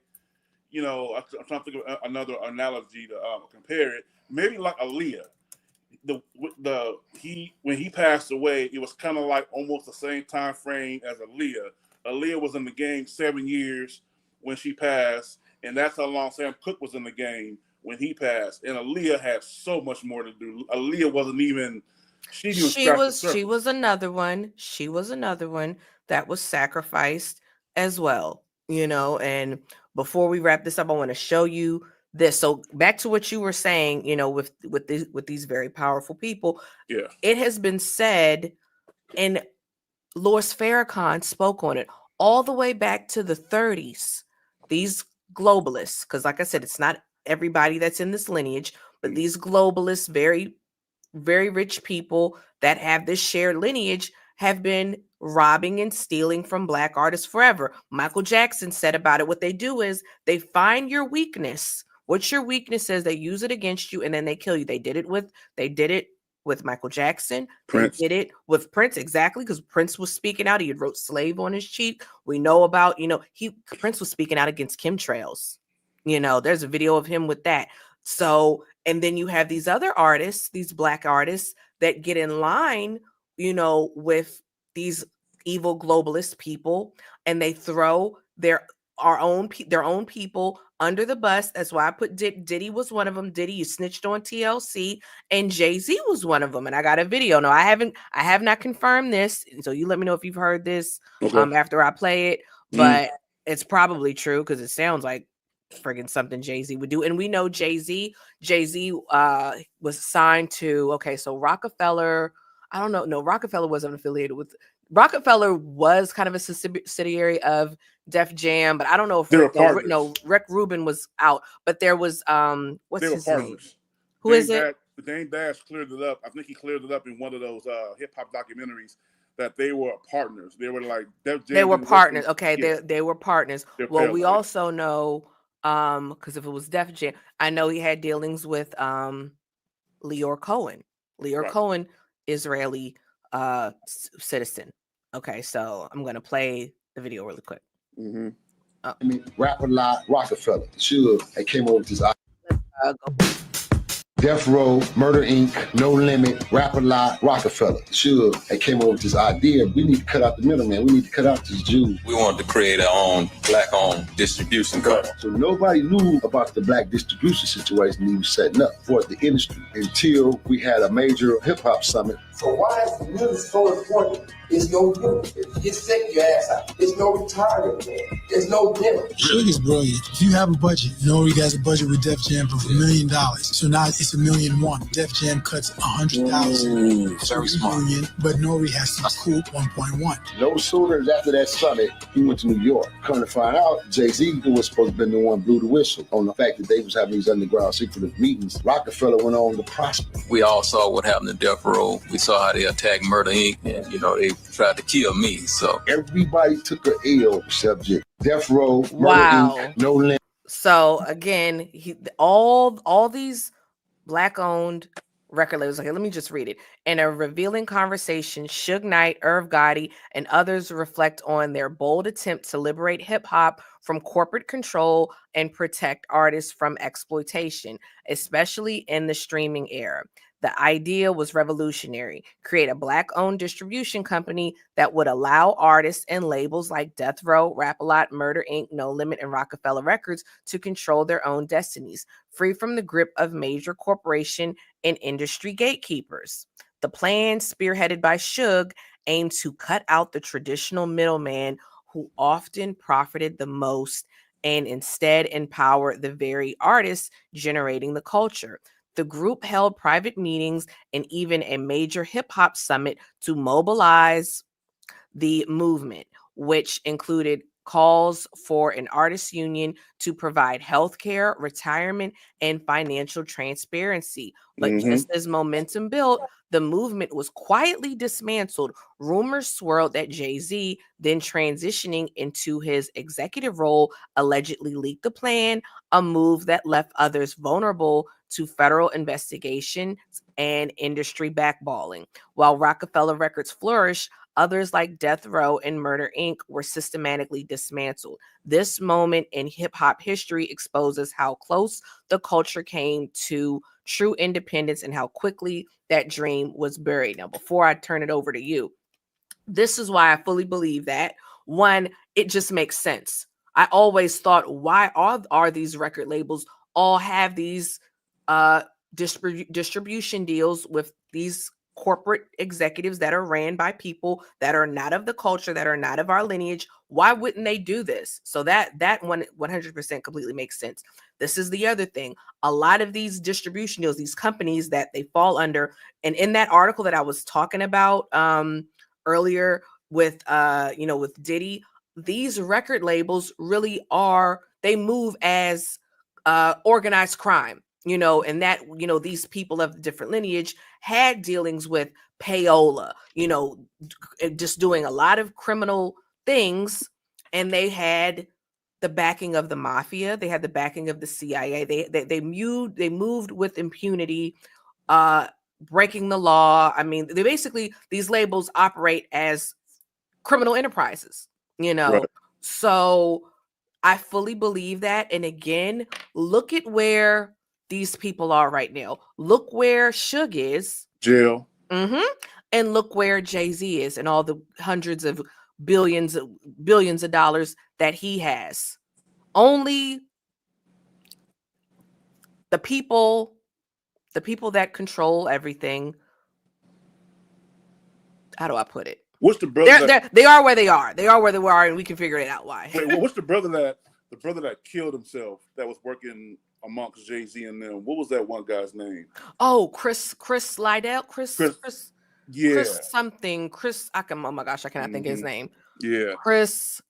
I'm trying to think of another analogy to compare it. Maybe like Aaliyah. When he passed away, it was kind of like almost the same time frame as Aaliyah. Aaliyah was in the game 7 years when she passed, and that's how long Sam Cooke was in the game when he passed. And Aaliyah had so much more to do. Aaliyah wasn't even. She was another one. She was another one that was sacrificed as well. And before we wrap this up, I want to show you this. So back to what you were saying, you know, with these very powerful people. Yeah. It has been said, and Louis Farrakhan spoke on it all the way back to the 30s. These globalists, because like I said, it's not everybody that's in this lineage, but these globalists, very, very rich people that have this shared lineage, have been robbing and stealing from Black artists forever. Michael Jackson said about it, what they do is they find your weakness. What's your weakness is, they use it against you and then they kill you. They did it with Michael Jackson. Prince. They did it with Prince, exactly, because Prince was speaking out. He had wrote "Slave" on his cheek. We know about, Prince was speaking out against chemtrails. There's a video of him with that. So, and then you have these other artists, these Black artists that get in line, with these evil globalist people, and they throw their own people under the bus. That's why I put Diddy was one of them. Diddy, you snitched on TLC, and Jay-Z was one of them. And I got a video. No, I have not confirmed this. So you let me know if you've heard this after I play it. But it's probably true because it sounds like friggin' something Jay-Z would do. And we know Jay-Z was signed to, so Rockefeller. I don't know. No, Rockefeller wasn't affiliated with. Rockefeller was kind of a subsidiary of Def Jam, but I don't know if Rick Rubin was out. But there was what's his name? Who is it? Dame Dash cleared it up. I think he cleared it up in one of those hip hop documentaries that they were partners. They were like Def Jam. They were partners. Okay, yeah. they were partners. Well, we also know because if it was Def Jam, I know he had dealings with Leor Cohen. Cohen, Israeli citizen. Okay, so I'm gonna play the video really quick. Mm-hmm. I mean, rap a lot, Rockefeller, Suge, they came over with this. Death Row, Murder Inc., No Limit, Rap a Lot, Rockefeller, Suge, they came over with this idea. We need to cut out the middleman. We need to cut out this Jew. We wanted to create our own Black-owned distribution company. So nobody knew about the Black distribution situation he was setting up for the industry until we had a major hip-hop summit. So why is the music so important? It's no gimmick. It's take your ass out. It's no retirement, man. There's no gimmick. Suge is brilliant. If you have a budget, Nori has a budget with Def Jam for $1 million. So now it's $1.1 million. Def Jam cuts $100,000. Very smart. But Nori has to recoup 1.1. No sooner after that summit, he went to New York. Come to find out, Jay-Z, who was supposed to be the one, blew the whistle on the fact that they was having these underground secretive meetings. Rockefeller went on to prosper. We all saw what happened to Death Row. We saw how they attacked Murder Inc. And, they tried to kill me. So everybody took an L subject. Death Row, Murder Inc., No Limit. So again, all these Black-owned record labels. Okay, let me just read it. In a revealing conversation, Suge Knight, Irv Gotti, and others reflect on their bold attempt to liberate hip-hop from corporate control and protect artists from exploitation, especially in the streaming era. The idea was revolutionary: create a Black-owned distribution company that would allow artists and labels like Death Row, Rap-A-Lot, Murder Inc., No Limit, and Rockefeller Records to control their own destinies, free from the grip of major corporation and industry gatekeepers. The plan, spearheaded by Suge, aimed to cut out the traditional middleman who often profited the most and instead empower the very artists generating the culture. The group held private meetings and even a major hip-hop summit to mobilize the movement, which included calls for an artists union to provide healthcare, retirement, and financial transparency. But just as momentum built, the movement was quietly dismantled. Rumors swirled that Jay-Z, then transitioning into his executive role, allegedly leaked the plan, a move that left others vulnerable to federal investigations and industry backballing. While Rockefeller Records flourished, others like Death Row and Murder Inc. were systematically dismantled. This moment in hip-hop history exposes how close the culture came to true independence and how quickly that dream was buried. Now, before I turn it over to you, this is why I fully believe that. One, it just makes sense. I always thought, why are these record labels all have these distribution deals with these corporate executives that are ran by people that are not of the culture, that are not of our lineage. Why wouldn't they do this? So that one 100% completely makes sense. This is the other thing. A lot of these distribution deals, these companies that they fall under, and in that article that I was talking about earlier with with Diddy, these record labels really are, they move as organized crime, and that, these people of different lineage had dealings with payola, just doing a lot of criminal things, and they had the backing of the mafia, they had the backing of the CIA. They moved with impunity, breaking the law. I mean, they basically, these labels operate as criminal enterprises, Right. So I fully believe that. And again, look at where these people are right now. Look where Suge is. Jail. And look where Jay-Z is, and all the hundreds of billions of dollars that he has. Only the people that control everything. How do I put it? What's the brother? They are where they are. They are where they are, and we can figure it out why. Wait, what's the brother that killed himself, that was working amongst Jay-Z and them? What was that one guy's name? Oh, Chris Lydell. Chris yeah. Chris something. Oh my gosh, I cannot think of his name. Yeah. Chris.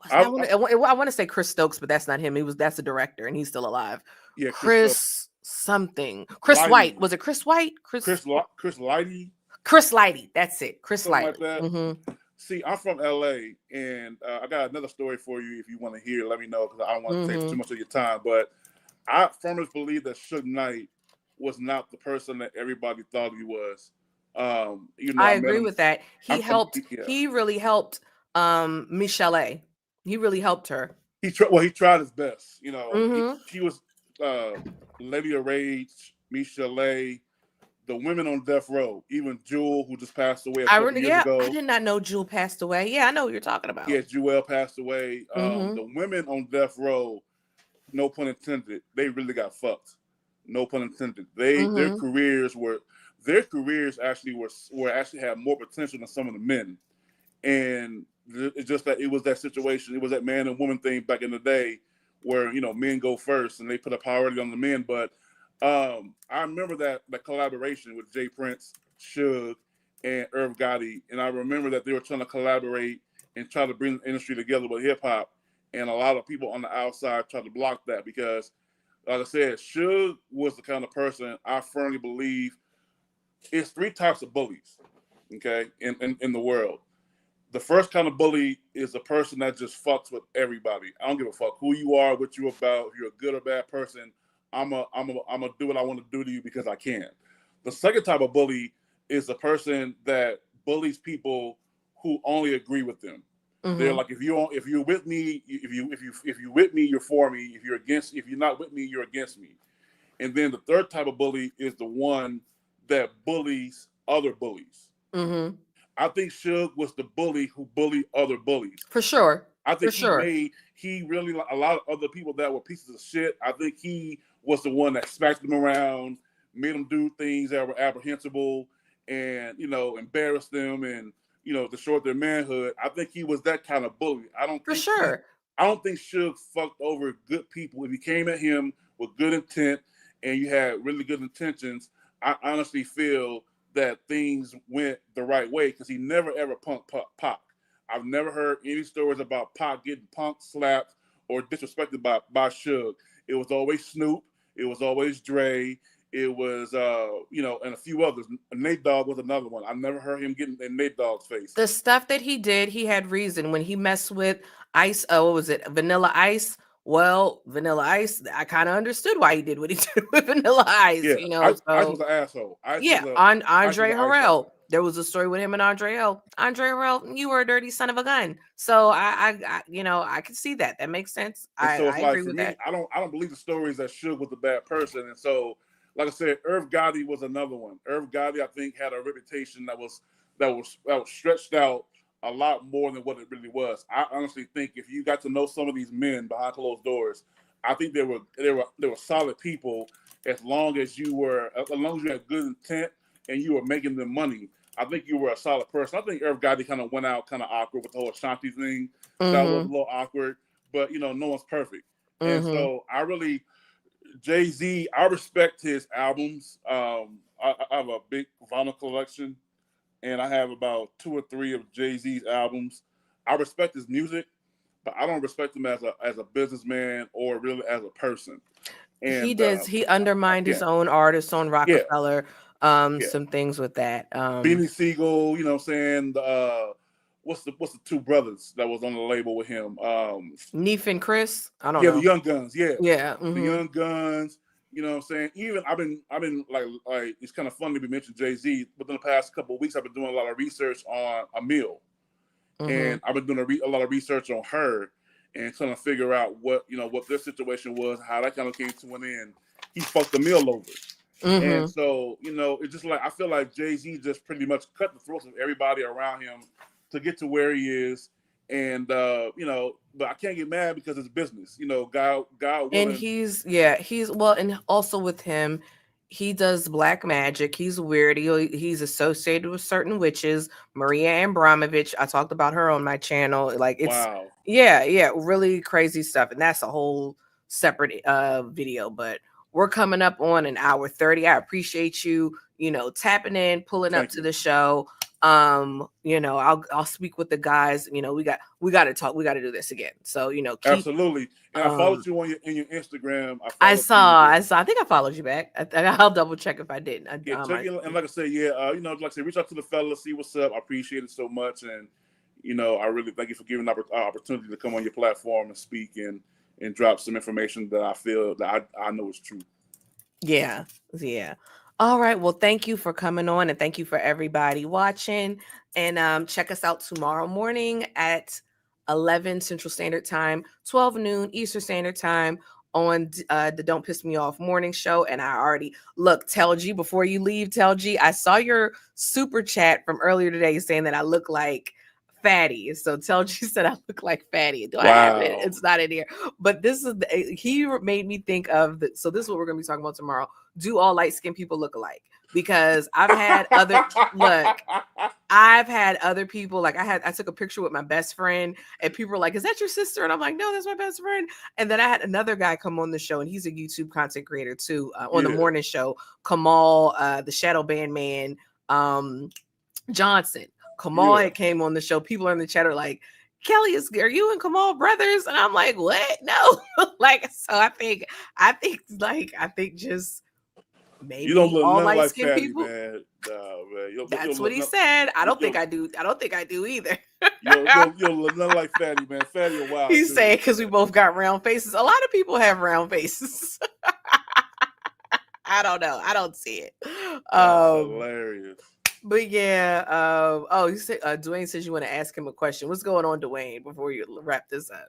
I want to say Chris Stokes, but that's not him. That's the director, and he's still alive. Yeah. Chris something. Chris Lighty. White. Was it Chris White? Chris Lighty. Chris Lighty. That's it. Chris Lighty. Like that. See, I'm from LA, and I got another story for you if you want to hear. Let me know, because I don't want to take too much of your time. But I firmly believe that Suge Knight was not the person that everybody thought he was. I agree with that. He really helped Michelle A. He really helped her. He tried his best. He was Lady of Rage, Michelle A., the women on death row, even Jewel, who just passed away a couple years ago. I did not know Jewel passed away. Yeah, I know what you're talking about. Yeah, Jewel passed away. The women on death row, no pun intended, they really got fucked. No pun intended. Their careers actually had more potential than some of the men. And it's just that it was that situation. It was that man and woman thing back in the day where, men go first and they put a priority on the men. But I remember that collaboration with Jay Prince, Suge, and Irv Gotti, and I remember that they were trying to collaborate and try to bring the industry together with hip hop, and a lot of people on the outside tried to block that because, like I said, Suge was the kind of person I firmly believe it's three types of bullies, okay, in the world. The first kind of bully is a person that just fucks with everybody. I don't give a fuck who you are, what you're about, if you're a good or bad person. I'm gonna do what I want to do to you because I can. The second type of bully is the person that bullies people who only agree with them. They're like, if you're with me, if you with me, you're for me. If you're not with me, you're against me. And then the third type of bully is the one that bullies other bullies. I think Suge was the bully who bullied other bullies. For sure. I think he really, a lot of other people that were pieces of shit, I think he was the one that smacked them around, made them do things that were apprehensible, and, embarrassed them and, destroyed their manhood. I think he was that kind of bully. I don't think Suge fucked over good people. If you came at him with good intent and you had really good intentions, I honestly feel that things went the right way because he never ever punked Pac. I've never heard any stories about Pac getting punked, slapped, or disrespected by Suge. It was always Snoop. It was always Dre. It was, and a few others. Nate Dogg was another one. I never heard him getting in Nate Dogg's face. The stuff that he did, he had reason. When he messed with Ice, what was it? Vanilla Ice. Well, Vanilla Ice, I kind of understood why he did what he did with Vanilla Ice. Yeah, Ice was an asshole. Andre Harrell. There was a story with him and Andre Harrell. Andre Harrell, you were a dirty son of a gun. So I can see that. That makes sense. I agree with that. I don't believe the stories that Suge was a bad person, and so, like I said, Irv Gotti was another one. Irv Gotti, I think, had a reputation that was stretched out a lot more than what it really was. I honestly think if you got to know some of these men behind closed doors, I think they were solid people as long as you had good intent and you were making them money, I think you were a solid person. I think Irv Gotti kind of went out kind of awkward with the whole Ashanti thing. That was a little awkward, but no one's perfect. And so Jay-Z, I respect his albums. I have a big vinyl collection, and I have about 2 or 3 of Jay-Z's albums. I respect his music, but I don't respect him as a businessman or really as a person. And he undermined his own artists on Rockefeller. Some things with that. Beanie Siegel, what's the 2 brothers that was on the label with him? Neef and Chris. I don't know. The Young Guns. The Young Guns. You know what I'm saying? Even I've been like it's kind of funny to mention Jay-Z, but in the past couple of weeks I've been doing a lot of research on Emil, and I've been doing a lot of research on her and trying to figure out what their situation was, how that kind of came to an end. He fucked Emil over. And so, it's just like I feel like Jay-Z just pretty much cut the throats of everybody around him to get to where he is. And but I can't get mad because it's business. God willing. And he's well, and also with him, he does black magic. He's weird. He's associated with certain witches. Maria Abramovich. I talked about her on my channel. Like it's really crazy stuff. And that's a whole separate video, but we're coming up on an hour 30. I appreciate you, tapping in, pulling up to the show. I'll speak with the guys. We got to talk. We got to do this again. So, absolutely. And I followed you in your Instagram. I saw. I think I followed you back. I'll double check if I didn't. And like I said, reach out to the fellas, see what's up. I appreciate it so much. And, I really thank you for giving the opportunity to come on your platform and speak and drop some information that I feel that I know is true. Yeah. All right. Well, thank you for coming on, and thank you for everybody watching. And check us out tomorrow morning at 11 Central Standard Time, 12 noon Eastern Standard Time on the Don't Piss Me Off morning show. And I already Tel G, before you leave, Tel G, I saw your super chat from earlier today saying that I look like Fatty. So Tel G said I look like Fatty. Do I have it? It's not in here. But this is he made me think of so this is what we're gonna be talking about tomorrow. Do all light-skinned people look alike? Because I've had other people, like I took a picture with my best friend and people were like, is that your sister? And I'm like, no, that's my best friend. And then I had another guy come on the show, and he's a YouTube content creator too, on the morning show, Kamal, the Shadow Band Man, Johnson. Kamal had came on the show. People in the chat are like, Kelly, are you and Kamal brothers? And I'm like, what? No. So I think just maybe you don't look all like light-skinned Fatty, people. Man. No, man. That's what he said. I don't think I do either. You'll look nothing like Fatty, man. Fatty a wild. He's saying because we both got round faces. A lot of people have round faces. I don't know. I don't see it. Hilarious. But yeah, you said Dwayne says you want to ask him a question. What's going on, Dwayne? Before you wrap this up,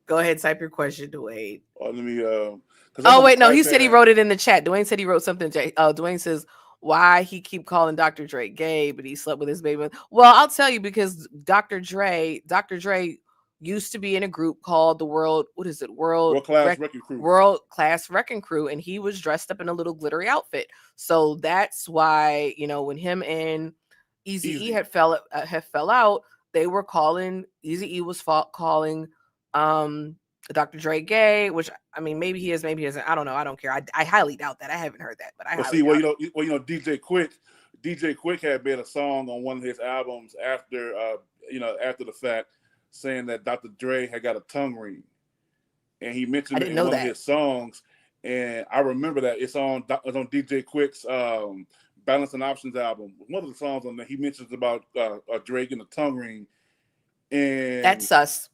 go ahead, type your question, Dwayne. Let me. Wait, no, he said he wrote it in the chat. Dwayne said he wrote something. Dwayne says why he keep calling Dr. Dre gay, but he slept with his baby. Well, I'll tell you, because Dr. Dre used to be in a group called the World Class Wrecking Crew, and he was dressed up in a little glittery outfit. So that's why, when him and Eazy-E had fell out, they were calling Eazy-E was calling Dr. Dre gay, which I mean maybe he is, maybe he isn't. I don't know. I don't care. I highly doubt that. I haven't heard that, but DJ Quick had made a song on one of his albums after the fact, saying that Dr. Dre had got a tongue ring, and he mentioned it in one of his songs. And I remember that it's on DJ Quick's Balance and Options album. One of the songs on there, he mentions about Dre getting a tongue ring, and that's sus.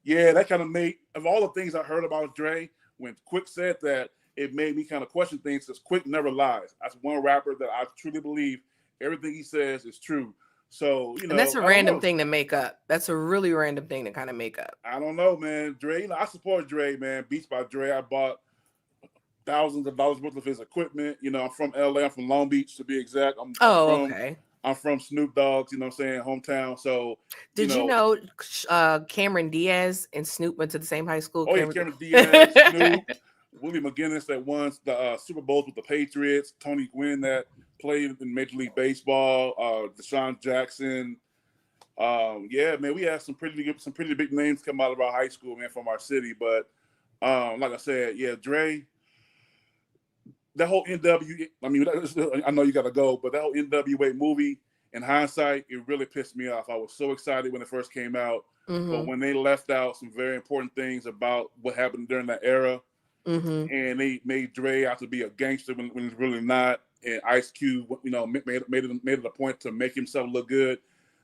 Yeah, that kind of made, of all the things I heard about Dre, when Quick said that, it made me kind of question things, because Quick never lies. That's one rapper that I truly believe everything he says is true. So, and that's a random thing to make up. That's a really random thing to kind of make up. I don't know, man. Dre, I support Dre, man. Beats by Dre. I bought thousands of dollars worth of his equipment. I'm from LA. I'm from Long Beach, to be exact. Okay. I'm from Snoop Dogg's, hometown. So, did you know Cameron Diaz and Snoop went to the same high school? Oh, Cameron Diaz, Snoop, Willie McGinnis that won the Super Bowls with the Patriots, Tony Gwynn that played in Major League Baseball. Deshaun Jackson. Yeah, man, we had some pretty big names come out of our high school, man, from our city. But like I said, yeah, Dre. That whole NW. I mean, I know you got to go, but that whole NWA movie. In hindsight, it really pissed me off. I was so excited when it first came out, but when they left out some very important things about what happened during that era, and they made Dre out to be a gangster when he's really not, and Ice Cube, made it a point to make himself look good.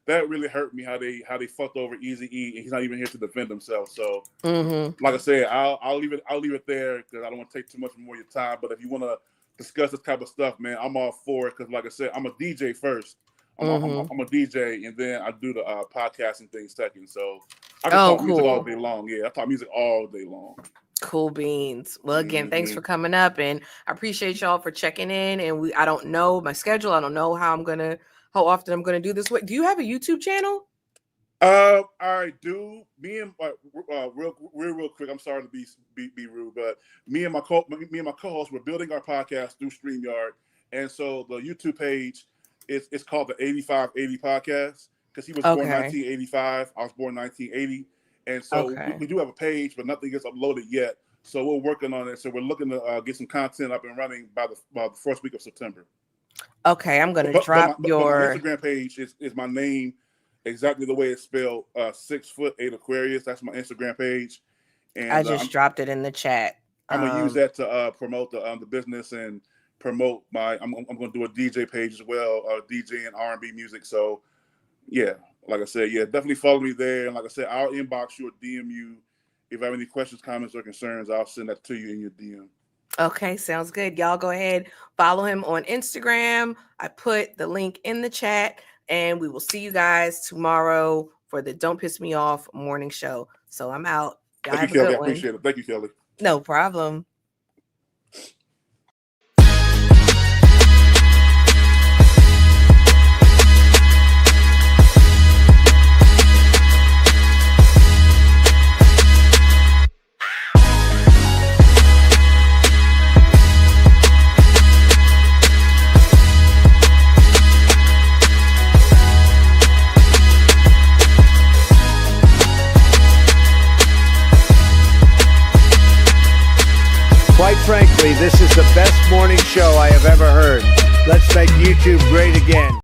That really hurt me how they fucked over Eazy-E, and he's not even here to defend himself. So, like I said, I'll leave it there because I don't want to take too much more of your time. But if you want to discuss this type of stuff, man, I'm all for it because, like I said, I'm a DJ first. I'm a DJ, and then I do the podcasting thing second. So I can talk music all day long. Yeah, I talk music all day long. Cool beans. Well, again, thanks for coming up, and I appreciate y'all for checking in. And I don't know my schedule. I don't know how often I'm gonna do this. Do you have a YouTube channel? I do. Me and real quick. I'm sorry to be rude, but me and my co-host, we're building our podcast through StreamYard, and so the YouTube page. It's called the 8580 podcast because he was born 1985. I was born 1980. And so we do have a page, but nothing gets uploaded yet. So we're working on it. So we're looking to get some content up and running by the first week of September. Okay, I'm going to drop your... my Instagram page is my name, exactly the way it's spelled, 6'8" Aquarius. That's my Instagram page. And I just dropped it in the chat. I'm going to use that to promote the business and promote I'm going to do a DJ page as well, DJ and R&B music. So yeah, like I said, yeah, definitely follow me there. And like I said, I'll inbox you or DM you if I have any questions, comments, or concerns. I'll send that to you in your DM. Okay, sounds good. Y'all go ahead, follow him on Instagram. I put the link in the chat, and we will see you guys tomorrow for the Don't Piss Me Off morning show. So I'm out. Y'all Thank you, Kelly. I appreciate it. Thank you, Kelly. No problem. Quite frankly, this is the best morning show I have ever heard. Let's make YouTube great again.